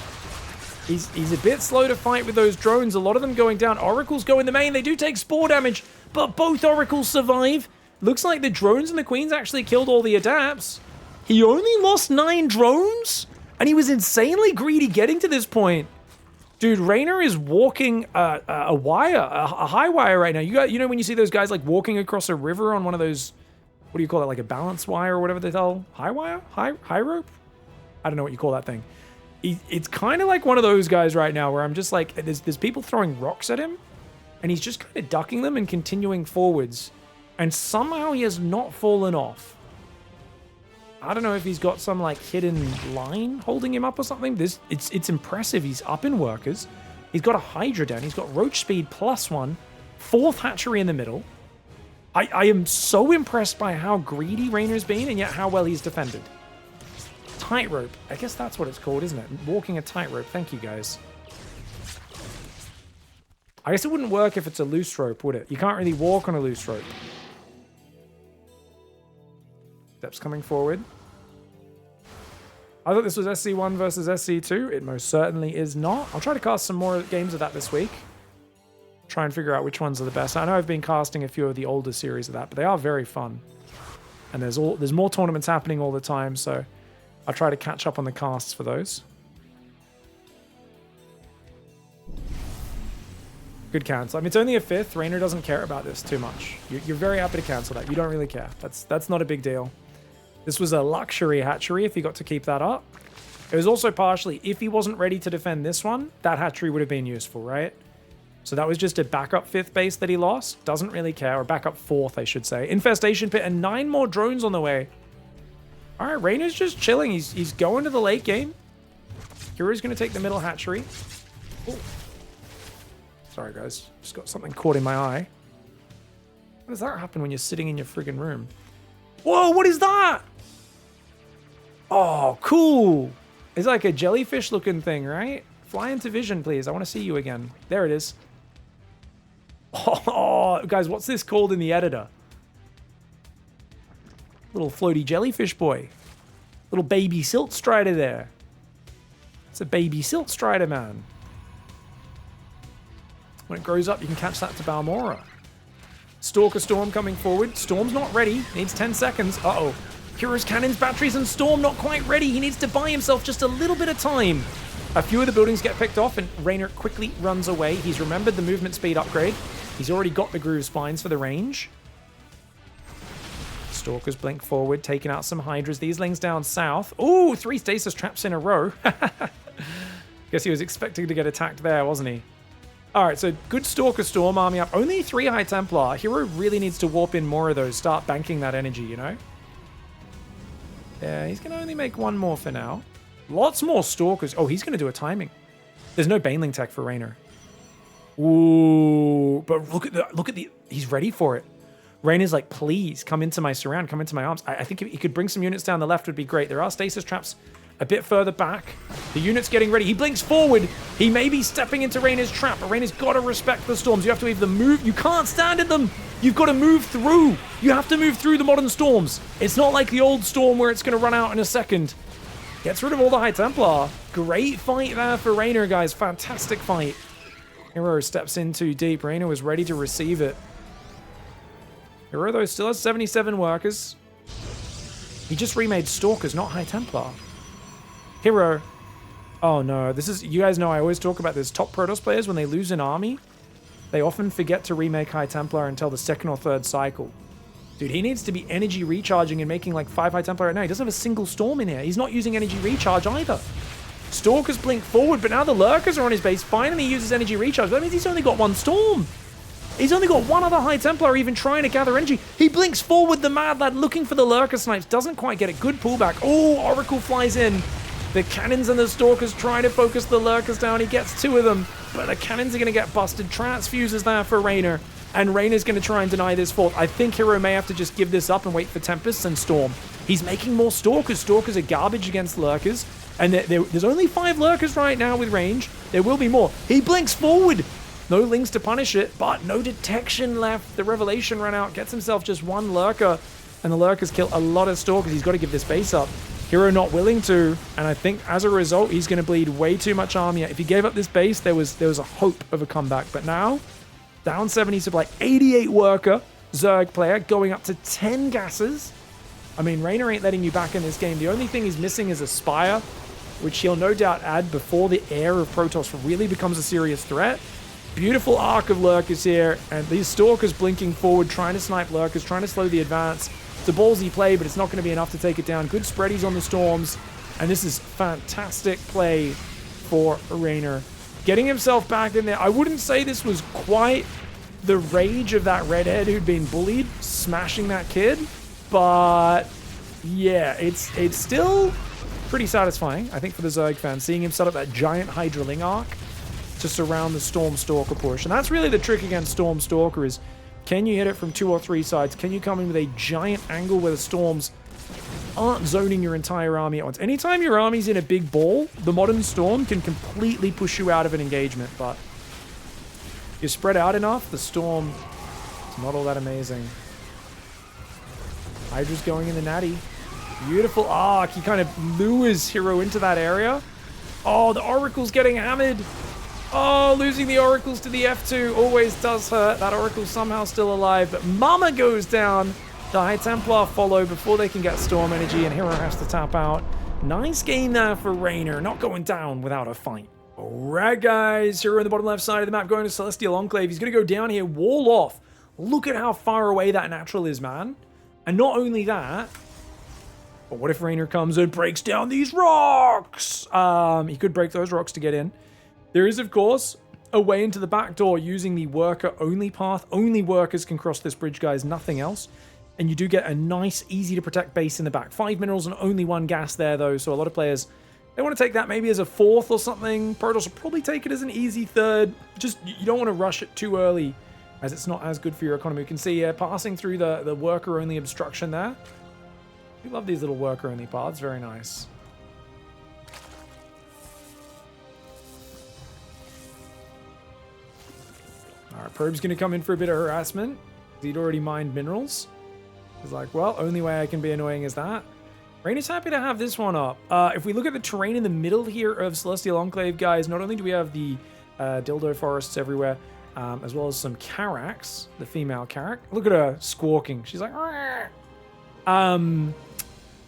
He's a bit slow to fight with those drones. A lot of them going down. Oracles go in the main. They do take spore damage, but both Oracles survive. Looks like the drones and the Queens actually killed all the Adepts. He only lost 9 drones, and he was insanely greedy getting to this point. Dude, REYNOR is walking a wire, a high wire right now. You know when you see those guys like walking across a river on one of those, what do you call it, like a balance wire or whatever they tell? High wire? High rope? I don't know what you call that thing. It's kind of like one of those guys right now where I'm just like, there's people throwing rocks at him, and he's just kind of ducking them and continuing forwards. And somehow he has not fallen off. I don't know if he's got some like hidden line holding him up or something. It's impressive. He's up in workers. He's got a Hydra down. He's got roach speed +1. 4th hatchery in the middle. I am so impressed by how greedy REYNOR's been and yet how well he's defended. Tightrope. I guess that's what it's called, isn't it? Walking a tightrope. Thank you, guys. I guess it wouldn't work if it's a loose rope, would it? You can't really walk on a loose rope. Steps coming forward. I thought this was SC1 versus SC2. It most certainly is not. I'll try to cast some more games of that this week. Try and figure out which ones are the best. I know I've been casting a few of the older series of that, but they are very fun. And there's more tournaments happening all the time, so I'll try to catch up on the casts for those. Good cancel. I mean, it's only a 5th. REYNOR doesn't care about this too much. You're very happy to cancel that. You don't really care. That's not a big deal. This was a luxury hatchery if he got to keep that up. It was also partially, if he wasn't ready to defend this one, that hatchery would have been useful, right? So that was just a backup 5th base that he lost. Doesn't really care. Or backup 4th, I should say. Infestation pit and 9 more drones on the way. All right, Reynor's just chilling. He's going to the late game. Hero's going to take the middle hatchery. Ooh. Sorry, guys. Just got something caught in my eye. How does that happen when you're sitting in your friggin' room? Whoa, what is that? Oh, cool. It's like a jellyfish-looking thing, right? Fly into vision, please. I want to see you again. There it is. Oh, guys, what's this called in the editor? Little floaty jellyfish boy. Little baby silt strider there. It's a baby silt strider, man. When it grows up, you can catch that to Balmora. Stalker Storm coming forward. Storm's not ready. Needs 10 seconds. Uh-oh. Hero's cannons, batteries, and Storm not quite ready. He needs to buy himself just a little bit of time. A few of the buildings get picked off, and Reynor quickly runs away. He's remembered the movement speed upgrade. He's already got the groove spines for the range. Stalkers blink forward, taking out some Hydras. These lings down south. Ooh, 3 stasis traps in a row. Guess he was expecting to get attacked there, wasn't he? All right, so good Stalker Storm army up. Only 3 High Templar. Hero really needs to warp in more of those. Start banking that energy, you know? Yeah, he's going to only make 1 more for now. Lots more Stalkers. Oh, he's going to do a timing. There's no Baneling tech for Reynor. Ooh, but look at the, he's ready for it. Reynor's like, please come into my surround, come into my arms. I think if he could bring some units down the left would be great. There are stasis traps a bit further back. The unit's getting ready. He blinks forward. He may be stepping into Reynor's trap, but Reynor's got to respect the storms. You have to either move. You can't stand in them. You've got to move through. You have to move through the modern storms. It's not like the old storm where it's going to run out in a second. Gets rid of all the High Templar. Great fight there for Reynor, guys. Fantastic fight. Hero steps in too deep. Reynor was ready to receive it. Hero, though, still has 77 workers. He just remade Stalkers, not High Templar. Hero. Oh, no. This is... You guys know I always talk about this. Top Protoss players, when they lose an army, they often forget to remake High Templar until the 2nd or 3rd cycle. Dude, he needs to be energy recharging and making like 5 High Templar right now. He doesn't have a single Storm in here. He's not using energy recharge either. Stalkers blink forward, but now the Lurkers are on his base. Finally, he uses energy recharge. That means he's only got 1 Storm. He's only got 1 other High Templar even trying to gather energy. He blinks forward, the Mad Lad, looking for the Lurker snipes. Doesn't quite get it. Good pullback. Oh, Oracle flies in. The cannons and the Stalkers trying to focus the Lurkers down. He gets 2 of them, but the cannons are going to get busted. Transfuses there for Reynor, and Reynor's going to try and deny this 4th. I think Hero may have to just give this up and wait for Tempests and Storm. He's making more Stalkers. Stalkers are garbage against Lurkers, and there's only 5 Lurkers right now with range. There will be more. He blinks forward. No Lings to punish it, but no detection left. The Revelation ran out, gets himself just 1 Lurker, and the Lurkers kill a lot of Stalkers. He's got to give this base up. Hero not willing to, and I think as a result, he's going to bleed way too much army. If he gave up this base, there was a hope of a comeback, but now, down 70 supply, 88 worker, Zerg player, going up to 10 gases. I mean, Reynor ain't letting you back in this game. The only thing he's missing is a Spire, which he'll no doubt add before the heir of Protoss really becomes a serious threat. Beautiful arc of Lurkers here, and these Stalkers blinking forward, trying to snipe Lurkers, trying to slow the advance. It's a ballsy play, but it's not going to be enough to take it down. Good spreadies on the Storms, and this is fantastic play for Reynor. Getting himself back in there. I wouldn't say this was quite the rage of that redhead who'd been bullied, smashing that kid, but yeah, it's still pretty satisfying, I think, for the Zerg fans, seeing him set up that giant Hydraling arc to surround the Storm Stalker push. And that's really the trick against Storm Stalker is, can you hit it from 2 or 3 sides? Can you come in with a giant angle where the Storms aren't zoning your entire army at once? Anytime your army's in a big ball, the modern Storm can completely push you out of an engagement, but you're spread out enough, the Storm is not all that amazing. Hydra's going in the natty. Beautiful arc. He kind of lures Hero into that area. Oh, the Oracle's getting hammered. Oh, losing the Oracles to the F2 always does hurt. That Oracle's somehow still alive, but Mama goes down. The High Templar follow before they can get Storm energy, and Hero has to tap out. Nice game there for Reynor, not going down without a fight. Alright guys, Hero on the bottom left side of the map going to Celestial Enclave. He's going to go down here, wall off. Look at how far away that natural is, man. And not only that, but what if Reynor comes and breaks down these rocks? He could break those rocks to get in. There is, of course, away into the back door using the worker-only path. Only workers can cross this bridge, guys, nothing else. And you do get a nice, easy-to-protect base in the back. 5 minerals and only 1 gas there, though, so a lot of players, they want to take that maybe as a 4th or something. Protoss will probably take it as an easy 3rd. Just, you don't want to rush it too early, as it's not as good for your economy. You can see passing through the worker-only obstruction there. We love these little worker-only paths. Very nice. Alright, Probe's going to come in for a bit of harassment. He'd already mined minerals. He's like, well, only way I can be annoying is that. Reynor's happy to have this one up. If we look at the terrain in the middle here of Celestial Enclave, guys, not only do we have the dildo forests everywhere, as well as some Carracks, the female Carrack. Look at her squawking. She's like,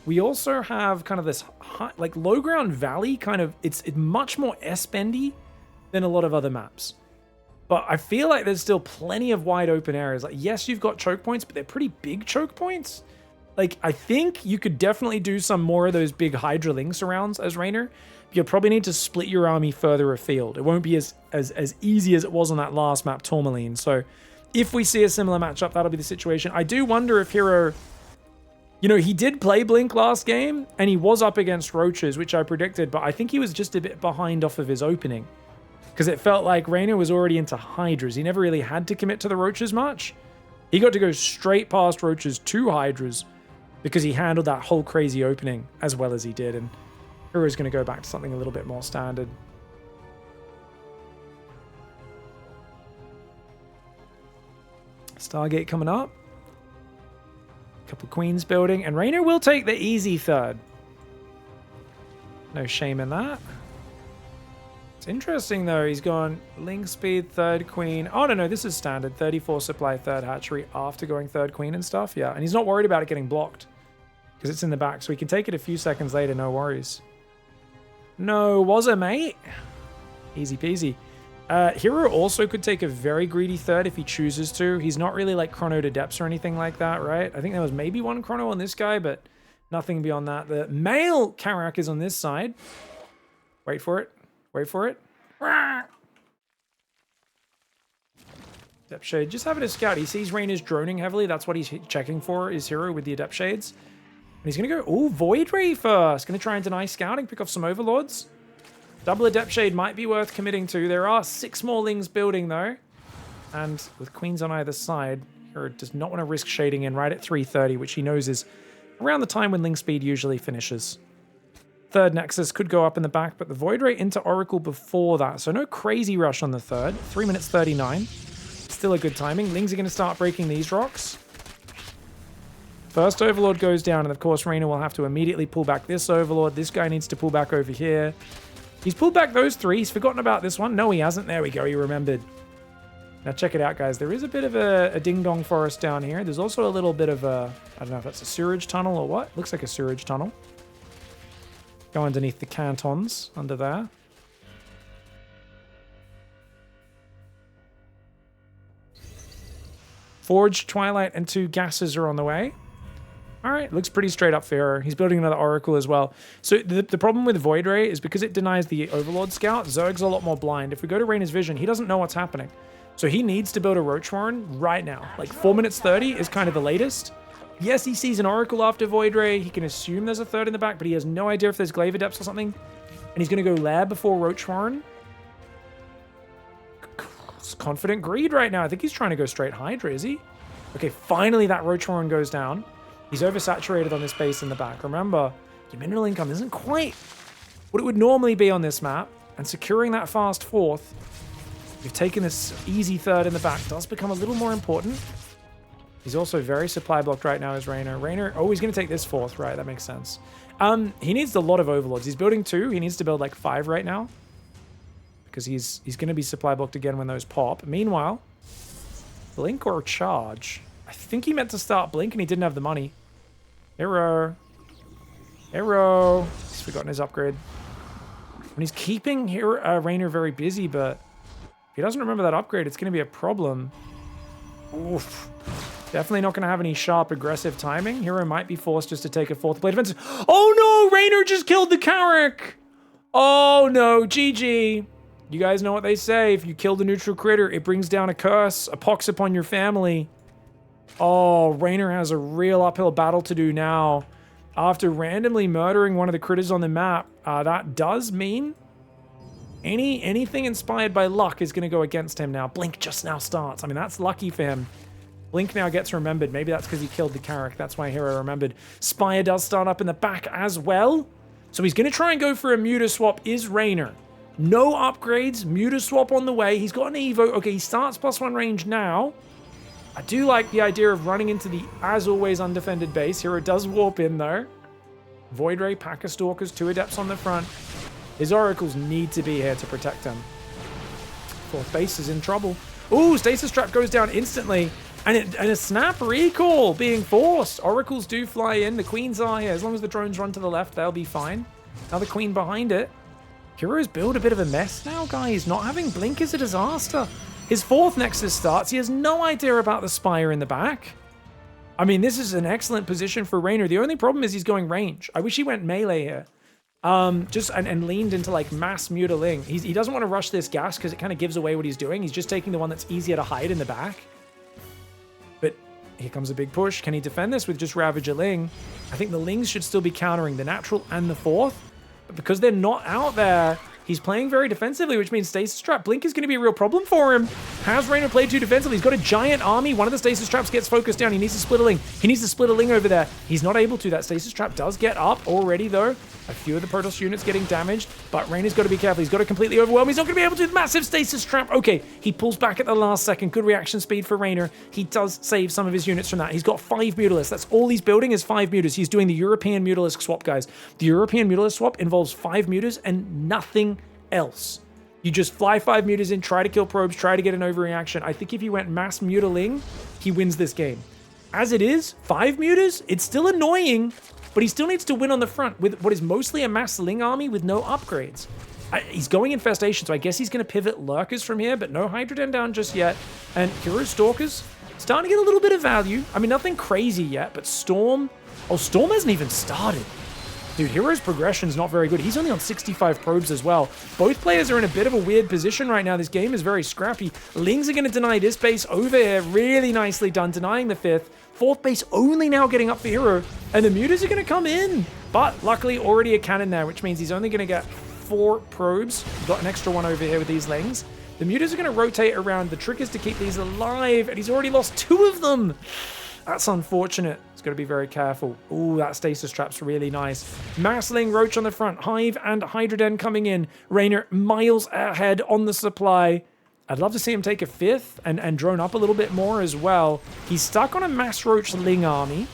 we also have kind of this high, like low ground valley kind of, it's much more S-bendy than a lot of other maps. But I feel like there's still plenty of wide open areas. Like, yes, you've got choke points, but they're pretty big choke points. Like, I think you could definitely do some more of those big Hydra Ling surrounds as Reynor. You'll probably need to split your army further afield. It won't be as easy as it was on that last map, Tourmaline. So if we see a similar matchup, that'll be the situation. I do wonder if Hero... You know, he did play Blink last game, and he was up against Roaches, which I predicted, but I think he was just a bit behind off of his opening. Because it felt like Reynor was already into Hydras. He never really had to commit to the Roaches much. He got to go straight past Roaches to Hydras because he handled that whole crazy opening as well as he did. And Hero's going to go back to something a little bit more standard. Stargate coming up. Couple Queens building. And Reynor will take the easy 3rd. No shame in that. Interesting though, he's gone Link Speed, 3rd Queen. Oh no, this is standard. 34 supply, 3rd hatchery after going 3rd Queen and stuff. Yeah, and he's not worried about it getting blocked because it's in the back, so he can take it a few seconds later, no worries. No, was it, mate? Easy peasy. Hero also could take a very greedy 3rd if he chooses to. He's not really like chrono to depths or anything like that, right? I think there was maybe 1 chrono on this guy, but nothing beyond that. The male Carrack is on this side. Wait for it. Wait for it. Depth Shade. Just having a scout. He sees Reynor's droning heavily. That's what he's checking for, is Hero with the Adept Shades. And he's going to go, ooh, Void Ray first. Going to try and deny scouting, pick off some Overlords. Double Adept Shade might be worth committing to. There are 6 more Lings building, though. And with Queens on either side, Hero does not want to risk shading in right at 3:30, which he knows is around the time when Ling Speed usually finishes. 3rd Nexus could go up in the back, but the Void Ray into Oracle before that. So no crazy rush on the 3rd. 3 minutes 39. Still a good timing. Lings are going to start breaking these rocks. First Overlord goes down, and of course Reynor will have to immediately pull back this Overlord. This guy needs to pull back over here. He's pulled back those 3. He's forgotten about this one. No, he hasn't. There we go. He remembered. Now check it out, guys. There is a bit of a ding-dong forest down here. There's also a little bit of a... I don't know if that's a sewerage tunnel or what. Looks like a sewerage tunnel. Go underneath the cantons under there. Forge, Twilight, and 2 gases are on the way. All right, looks pretty straight up for Hero. He's building another Oracle as well. So the problem with Void Ray is because it denies the Overlord Scout, Zerg's a lot more blind. If we go to Reynor's Vision, he doesn't know what's happening. So he needs to build a Roach Warren right now. Like 4 minutes 30 is kind of the latest. Yes, he sees an Oracle after Void Ray. He can assume there's a 3rd in the back, but he has no idea if there's Glaive Adepts or something. And he's going to go Lair before Roach Warren. It's confident greed right now. I think he's trying to go straight Hydra, is he? Okay, finally that Roach Warren goes down. He's oversaturated on this base in the back. Remember, your mineral income isn't quite what it would normally be on this map. And securing that fast 4th, you've taken this easy 3rd in the back, does become a little more important. He's also very supply blocked right now as Reynor. Reynor, oh, he's going to take this 4th, right? That makes sense. He needs a lot of Overlords. He's building 2. He needs to build like 5 right now. Because he's going to be supply blocked again when those pop. Meanwhile, Blink or Charge? I think he meant to start Blink and he didn't have the money. Hero. Hero. He's forgotten his upgrade. And he's keeping Reynor very busy, but if he doesn't remember that upgrade, it's going to be a problem. Oof. Definitely not going to have any sharp, aggressive timing. Hero might be forced just to take a 4th blade defense. Oh no! Reynor just killed the Carrack! Oh no, GG. You guys know what they say. If you kill the neutral critter, it brings down a curse, a pox upon your family. Oh, REYNOR has a real uphill battle to do now. After randomly murdering one of the critters on the map, that does mean anything inspired by luck is going to go against him now. Blink just now starts. I mean, that's lucky for him. Blink now gets remembered. Maybe that's because he killed the Carrack. That's why Hero remembered. Spire does start up in the back as well. So he's going to try and go for a Muta swap, is REYNOR. No upgrades, Muta swap on the way. He's got an Evo. Okay, he starts +1 range now. I do like the idea of running into the, as always, undefended base. Hero does warp in, though. Void Ray, Pack of Stalkers, 2 Adepts on the front. His Oracles need to be here to protect him. Fourth base is in trouble. Ooh, Stasis Trap goes down instantly. And a snap recall being forced. Oracles do fly in. The Queens are here. As long as the drones run to the left, they'll be fine. Another Queen behind it. Heroes build a bit of a mess now, guys. Not having Blink is a disaster. His 4th Nexus starts. He has no idea about the Spire in the back. I mean, this is an excellent position for REYNOR. The only problem is he's going range. I wish he went melee here. And leaned into like mass mutiling. He doesn't want to rush this gas because it kind of gives away what he's doing. He's just taking the one that's easier to hide in the back. But here comes a big push. Can he defend this with just Ravager Ling? I think the Lings should still be countering the natural and the 4th. But because they're not out there, he's playing very defensively, which means Stasis Trap. Blink is going to be a real problem for him. Has REYNOR played too defensively? He's got a giant army. One of the Stasis Traps gets focused down. He needs to split a Ling. He needs to split a Ling over there. He's not able to. That Stasis Trap does get up already, though. A few of the Protoss units getting damaged, but REYNOR's got to be careful. He's got to completely overwhelm. He's not going to be able to do the massive Stasis Trap. Okay, he pulls back at the last second. Good reaction speed for REYNOR. He does save some of his units from that. He's got 5 Mutalisks. That's all he's building is 5 Mutas. He's doing the European Mutalisk swap, guys. The European Mutalisk swap involves 5 Mutas and nothing else. You just fly 5 Mutas in, try to kill probes, try to get an overreaction. I think if he went mass Mutaling, he wins this game. As it is, 5 Mutas, it's still annoying, but he still needs to win on the front with what is mostly a mass Ling army with no upgrades. He's going Infestation, so I guess he's going to pivot Lurkers from here, but no Hydra Den down just yet. And Hero Stalkers starting to get a little bit of value. I mean, nothing crazy yet, but Storm... Oh, Storm hasn't even started. Dude, Hero's progression's not very good. He's only on 65 probes as well. Both players are in a bit of a weird position right now. This game is very scrappy. Lings are going to deny this base over here. Really nicely done, denying the 5th. 4th base only now getting up for Hero. And the Mutas are going to come in. But luckily, already a cannon there, which means he's only going to get 4 probes. He's got an extra one over here with these Lings. The Mutas are going to rotate around. The trick is to keep these alive. And he's already lost 2 of them. That's unfortunate. He's got to be very careful. Ooh, that Stasis Trap's really nice. Massling, Roach on the front. Hive and Hydra Den coming in. REYNOR miles ahead on the supply. I'd love to see him take a 5th and drone up a little bit more as well. He's stuck on a Mass Roach Ling army,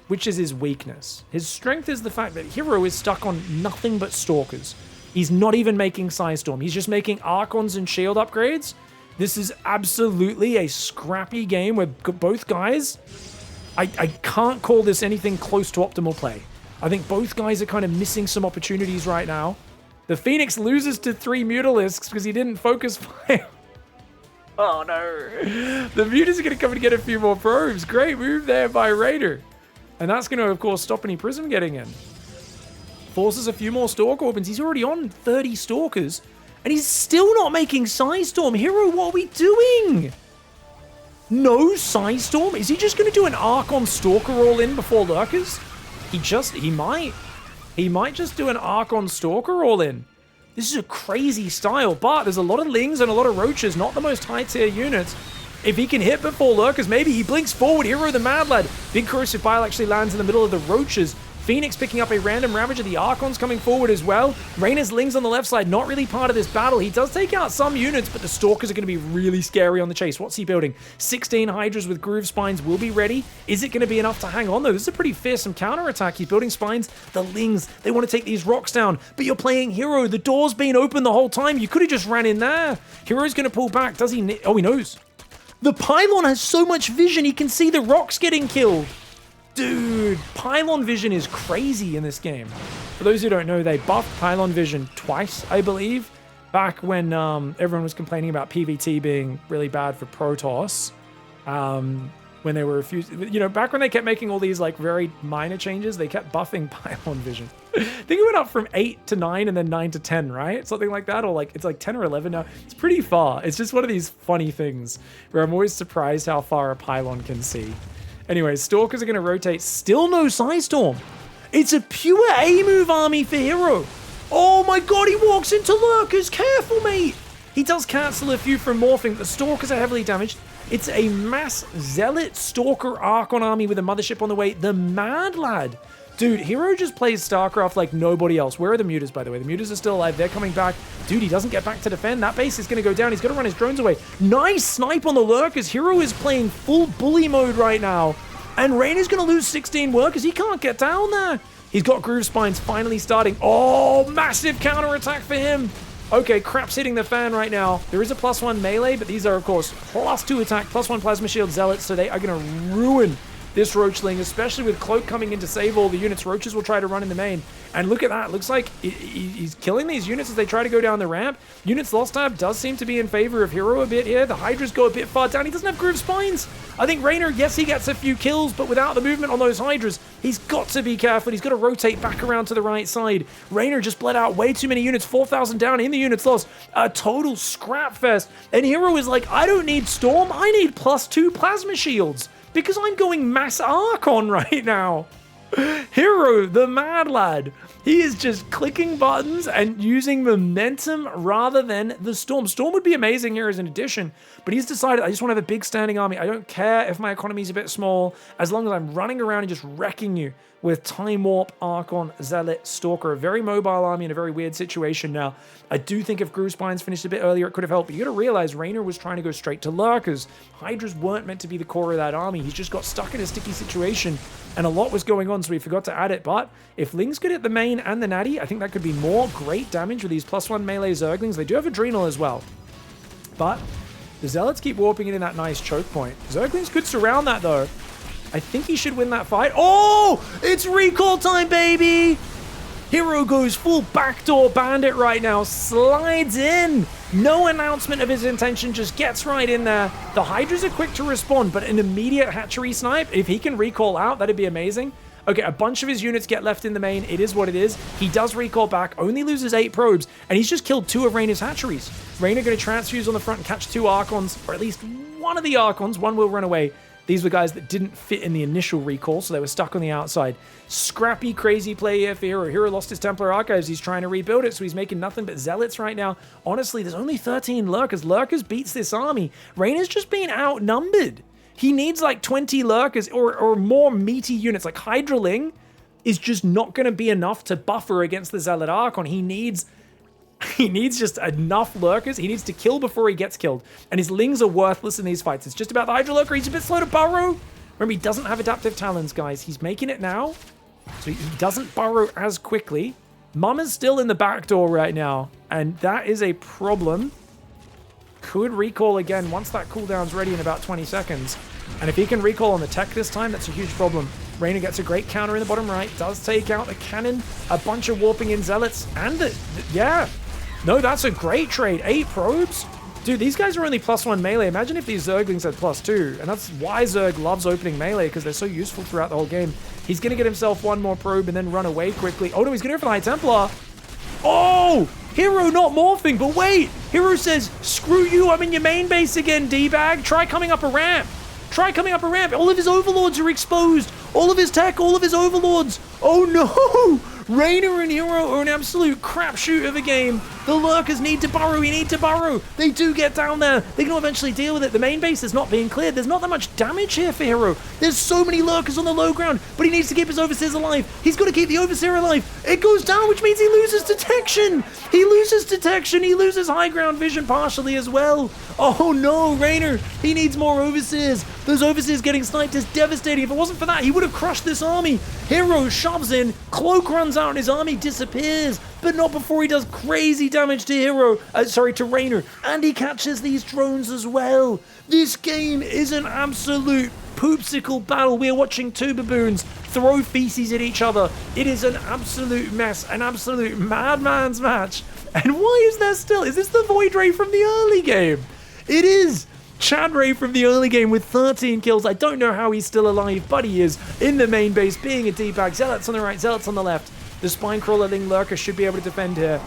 which is his weakness. His strength is the fact that Hero is stuck on nothing but Stalkers. He's not even making Psystorm. He's just making Archons and shield upgrades. This is absolutely a scrappy game where both guys... I can't call this anything close to optimal play. I think both guys are kind of missing some opportunities right now. The Phoenix loses to 3 Mutalisks because he didn't focus fire. Oh no. The Mutas are going to come and get a few more probes. Great move there by REYNOR. And that's going to, of course, stop any Prism getting in. Forces a few more Stalker weapons. He's already on 30 Stalkers. And he's still not making Psystorm. Hero, what are we doing? No Psystorm? Is he just going to do an Archon Stalker all-in before Lurkers? He might. He might just do an Archon Stalker all-in. This is a crazy style, but there's a lot of Lings and a lot of Roaches, not the most high-tier units. If he can hit before Lurkers, maybe he blinks forward. Hero the Mad Lad. Big Corrosive Bile actually lands in the middle of the Roaches. Phoenix picking up a random Ravager. The Archon's coming forward as well. REYNOR's Lings on the left side, not really part of this battle. He does take out some units, but the Stalkers are going to be really scary on the chase. What's he building? 16 Hydras with Groove Spines will be ready. Is it going to be enough to hang on, though? This is a pretty fearsome counterattack. He's building Spines. The Lings, they want to take these rocks down, but you're playing Hero. The door's been open the whole time. You could have just ran in there. Hero's going to pull back. Does he? Oh, he knows. The Pylon has so much vision, he can see the rocks getting killed. Dude, Pylon Vision is crazy in this game. For those who don't know, they buffed Pylon Vision twice, I believe, back when everyone was complaining about PvT being really bad for Protoss. When when they were you know, back when they kept making all these like very minor changes, they kept buffing pylon vision. I think it went up from 8 to 9 and then 9 to 10, right? Something like that, or like it's like 10 or 11 now. It's pretty far. It's just one of these funny things where I'm always surprised how far a pylon can see. Anyway, Stalkers are going to rotate. Still no Psystorm. It's a pure A-move army for Hero. Oh my god, he walks into Lurkers. Careful, mate. He does cancel a few from morphing, but the Stalkers are heavily damaged. It's a mass Zealot Stalker Archon army with a Mothership on the way. The Mad Lad. Dude, Hero just plays StarCraft like nobody else. Where are the Mutas, by the way? The Mutas are still alive. They're coming back. Dude, he doesn't get back to defend. That base is going to go down. He's going to run his drones away. Nice snipe on the Lurkers. Hero is playing full bully mode right now. And REYNOR's going to lose 16 workers. He can't get down there. He's got Groove Spines finally starting. Oh, massive counterattack for him. Okay, crap's hitting the fan right now. There is a +1 melee, but these are, of course, +2 attack, +1 Plasma Shield Zealots, so they are going to ruin this Roachling, especially with Cloak coming in to save all the units. Roaches will try to run in the main. And look at that. Looks like he's killing these units as they try to go down the ramp. Units lost tab does seem to be in favor of Hero a bit here. The Hydras go a bit far down. He doesn't have Groove Spines. I think REYNOR, yes, he gets a few kills, but without the movement on those Hydras, he's got to be careful. He's got to rotate back around to the right side. REYNOR just bled out way too many units. 4,000 down in the units lost. A total scrap fest. And Hero is like, I don't need Storm. I need +2 Plasma Shields. Because I'm going mass Archon right now. Hero, the Mad Lad. He is just clicking buttons and using momentum rather than the Storm. Storm would be amazing here as an addition, but he's decided, I just want to have a big standing army. I don't care if my economy is a bit small, as long as I'm running around and just wrecking you with Time Warp, Archon, Zealot, Stalker. A very mobile army in a very weird situation now. I do think if Groove Spines finished a bit earlier, it could have helped, but you gotta realize REYNOR was trying to go straight to Lurkers. Hydras weren't meant to be the core of that army. He's just got stuck in a sticky situation, and a lot was going on, so he forgot to add it. But if Lings could hit the main and the Natty, I think that could be more great damage with these +1 melee Zerglings. They do have Adrenal as well. But the Zealots keep warping it in that nice choke point. Zerglings could surround that, though. I think he should win that fight. Oh, it's recall time, baby! Hero goes full backdoor bandit right now, slides in. No announcement of his intention, just gets right in there. The Hydras are quick to respond, but an immediate hatchery snipe, if he can recall out, that'd be amazing. Okay, a bunch of his units get left in the main. It is what it is. He does recall back, only loses 8 probes, and he's just killed 2 of REYNOR's hatcheries. REYNOR going to transfuse on the front and catch 2 Archons, or at least one of the Archons. One will run away. These were guys that didn't fit in the initial recall, so they were stuck on the outside. Scrappy, crazy play here for Hero. Hero lost his Templar Archives. He's trying to rebuild it, so he's making nothing but Zealots right now. Honestly, there's only 13 Lurkers. Lurkers beats this army. REYNOR's just being outnumbered. He needs like 20 Lurkers or more meaty units. Like Hydraling is just not going to be enough to buffer against the Zealot Archon. He needs just enough Lurkers. He needs to kill before he gets killed. And his Lings are worthless in these fights. It's just about the Hydra Lurker. He's a bit slow to burrow. Remember, he doesn't have Adaptive Talons, guys. He's making it now. So he doesn't burrow as quickly. Mama's still in the back door right now. And that is a problem. Could recall again once that cooldown's ready in about 20 seconds. And if he can recall on the tech this time, that's a huge problem. REYNOR gets a great counter in the bottom right. Does take out the cannon. A bunch of warping in Zealots. And yeah. No, that's a great trade. 8 probes? Dude, these guys are only +1 melee. Imagine if these Zerglings had +2. And that's why Zerg loves opening melee, because they're so useful throughout the whole game. He's going to get himself 1 more probe and then run away quickly. Oh no, he's going to go for the High Templar. Oh! Hero not morphing, but wait! Hero says, screw you, I'm in your main base again, D-bag. Try coming up a ramp. Try coming up a ramp. All of his overlords are exposed. All of his tech, all of his overlords. Oh no! REYNOR and Hero are an absolute crapshoot of a game. The Lurkers need to burrow. He need to burrow. They do get down there. They can eventually deal with it. The main base is not being cleared. There's not that much damage here for Hero. There's so many Lurkers on the low ground, but he needs to keep his Overseers alive. He's got to keep the Overseer alive. It goes down, which means he loses detection. He loses detection. He loses high ground vision partially as well. Oh no, REYNOR. He needs more Overseers. Those Overseers getting sniped is devastating. If it wasn't for that, he would have crushed this army. Hero shoves in. Cloak runs out and his army disappears. But not before he does crazy damage to REYNOR. And he catches these drones as well. This game is an absolute poopsicle battle. We are watching 2 baboons throw feces at each other. It is an absolute mess. An absolute madman's match. And why is there still... Is this the Void Ray from the early game? It is. Chadray from the early game with 13 kills. I don't know how he's still alive, but he is in the main base, being a D-bag. Zealots on the right, Zealots on the left. The Spinecrawler Ling Lurker should be able to defend here.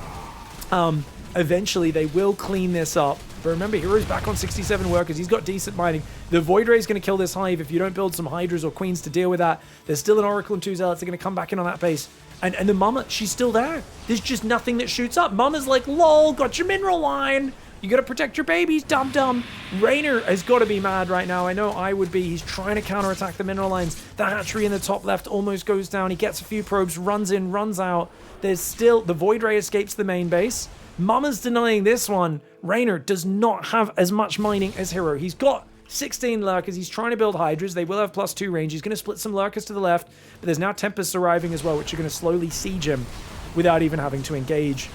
Eventually, they will clean this up. But remember, Hero's back on 67 workers. He's got decent mining. The Void Ray is going to kill this hive if you don't build some Hydras or Queens to deal with that. There's still an Oracle and 2 Zealots. They're going to come back in on that base. And the Mama, she's still there. There's just nothing that shoots up. Mama's like, lol, got your mineral line. You got to protect your babies, dum-dum. REYNOR has got to be mad right now. I know I would be. He's trying to counterattack the mineral lines. The hatchery in the top left almost goes down. He gets a few probes, runs in, runs out. There's still... The Void Ray escapes the main base. Mama's denying this one. REYNOR does not have as much mining as Hero. He's got 16 lurkers. He's trying to build Hydras. They will have +2 range. He's going to split some lurkers to the left, but there's now Tempests arriving as well, which are going to slowly siege him without even having to engage.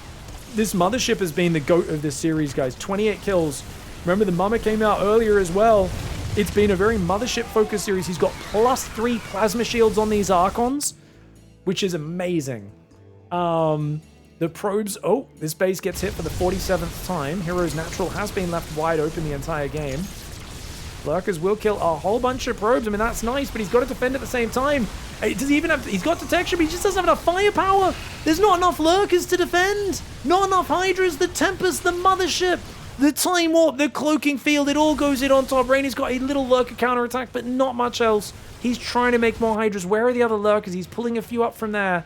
This Mothership has been the GOAT of this series, guys. 28 kills. Remember, the Mama came out earlier as well. It's been a very Mothership-focused series. He's got +3 plasma shields on these Archons, which is amazing. The probes... Oh, this base gets hit for the 47th time. Hero's natural has been left wide open the entire game. Lurkers will kill a whole bunch of probes. I mean, that's nice, but he's got to defend at the same time. Does he even have... He's got detection, but he just doesn't have enough firepower. There's not enough Lurkers to defend. Not enough Hydras, the Tempest, the Mothership, the Time Warp, the Cloaking Field. It all goes in on top. REYNOR's got a little Lurker counterattack, but not much else. He's trying to make more Hydras. Where are the other Lurkers? He's pulling a few up from there.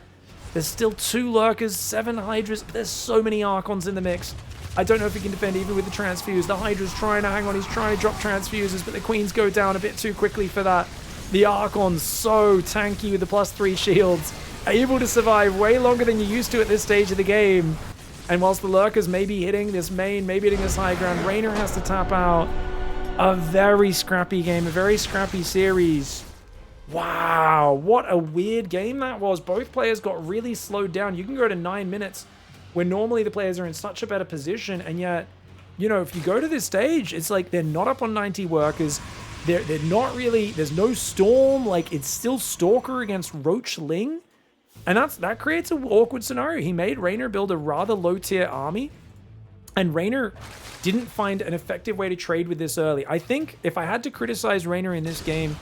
There's still 2 Lurkers, 7 Hydras. There's so many Archons in the mix. I don't know if he can defend even with the Transfuse. The Hydra's trying to hang on. He's trying to drop Transfuses, but the Queens go down a bit too quickly for that. The Archon's so tanky with the +3 shields. Able to survive way longer than you're used to at this stage of the game. And whilst the Lurkers may be hitting this main, maybe hitting this high ground, REYNOR has to tap out. A very scrappy game, a very scrappy series. Wow, what a weird game that was. Both players got really slowed down. You can go to 9 minutes when normally the players are in such a better position, and yet, you know, if you go to this stage, it's like they're not up on 90 workers. They're not really... There's no Storm. Like, it's still Stalker against Roach Ling. And that creates an awkward scenario. He made REYNOR build a rather low-tier army, and REYNOR didn't find an effective way to trade with this early. I think if I had to criticize REYNOR in this game,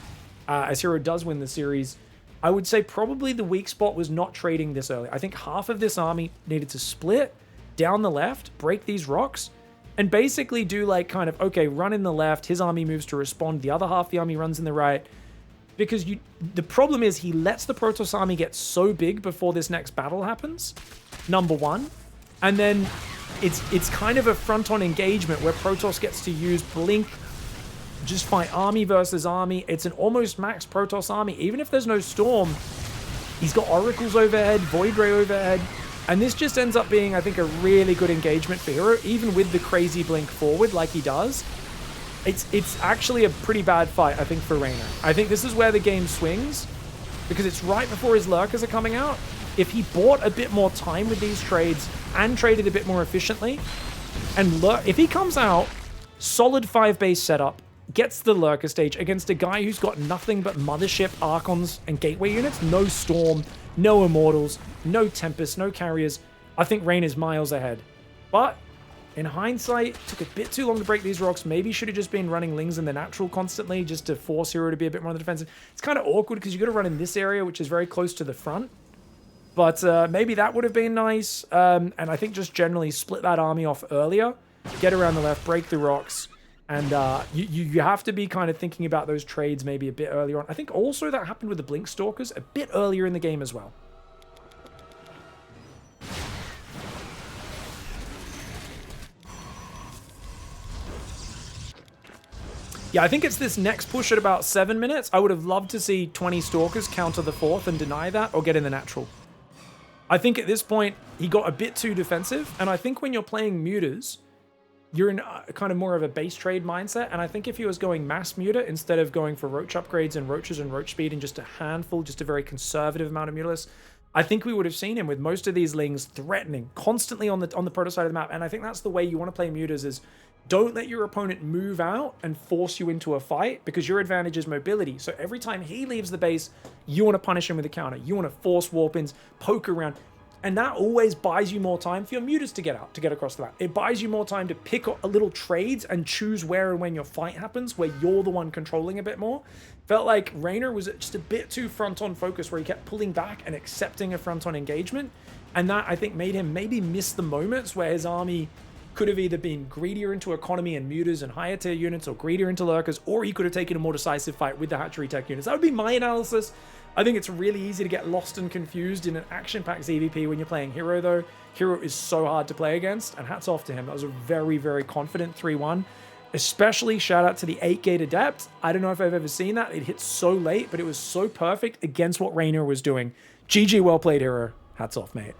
as Hero does win the series, I would say probably the weak spot was not trading this early. I think half of this army needed to split down the left, break these rocks, and basically do like kind of, okay, run in the left, his army moves to respond, the other half of the army runs in the right. Because the problem is he lets the Protoss army get so big before this next battle happens, number one. And then it's kind of a front-on engagement where Protoss gets to use Blink, just fight army versus army. It's an almost max Protoss army. Even if there's no Storm, he's got Oracles overhead, Void Ray overhead, and this just ends up being, I think, a really good engagement for Hero, even with the crazy Blink forward like he does. It's actually a pretty bad fight, I think, for REYNOR. I think this is where the game swings, because it's right before his Lurkers are coming out. If he bought a bit more time with these trades and traded a bit more efficiently, and if he comes out, solid 5-base setup, gets the Lurker stage against a guy who's got nothing but Mothership, Archons, and Gateway units, no Storm, no Immortals, no Tempest, no Carriers, I think REYNOR's miles ahead. But in hindsight, took a bit too long to break these rocks. Maybe should have just been running Lings in the natural constantly just to force Hero to be a bit more on the defensive. It's kind of awkward because you got to run in this area, which is very close to the front. But maybe that would have been nice. And I think just generally split that army off earlier, get around the left, break the rocks. And you have to be kind of thinking about those trades maybe a bit earlier on. I think also that happened with the Blink Stalkers a bit earlier in the game as well. Yeah, I think it's this next push at about 7 minutes. I would have loved to see 20 Stalkers counter the 4th and deny that, or get in the natural. I think at this point, he got a bit too defensive, and I think when you're playing Mutas, you're in kind of more of a base trade mindset, and I think if he was going mass Muta instead of going for Roach upgrades and Roaches and Roach speed and just a handful, just a very conservative amount of Mutalists, I think we would have seen him with most of these Lings threatening constantly on the Proto side of the map, and I think that's the way you want to play Mutas is don't let your opponent move out and force you into a fight, because your advantage is mobility. So every time he leaves the base, you want to punish him with a counter. You want to force warp-ins, poke around. And that always buys you more time for your mutas to get out, to get across the map. It buys you more time to pick a little trades and choose where and when your fight happens, where you're the one controlling a bit more. Felt like REYNOR was just a bit too front-on focused, where he kept pulling back and accepting a front-on engagement. And that, I think, made him maybe miss the moments where his army could have either been greedier into economy and mutas and higher tier units, or greedier into lurkers, or he could have taken a more decisive fight with the hatchery tech units. That would be my analysis. I think it's really easy to get lost and confused in an action-packed ZVP when you're playing Hero, though. Hero is so hard to play against, and hats off to him. That was a very, very confident 3-1. Especially shout out to the 8-gate Adept. I don't know if I've ever seen that. It hit so late, but it was so perfect against what REYNOR was doing. GG, well played, Hero. Hats off, mate.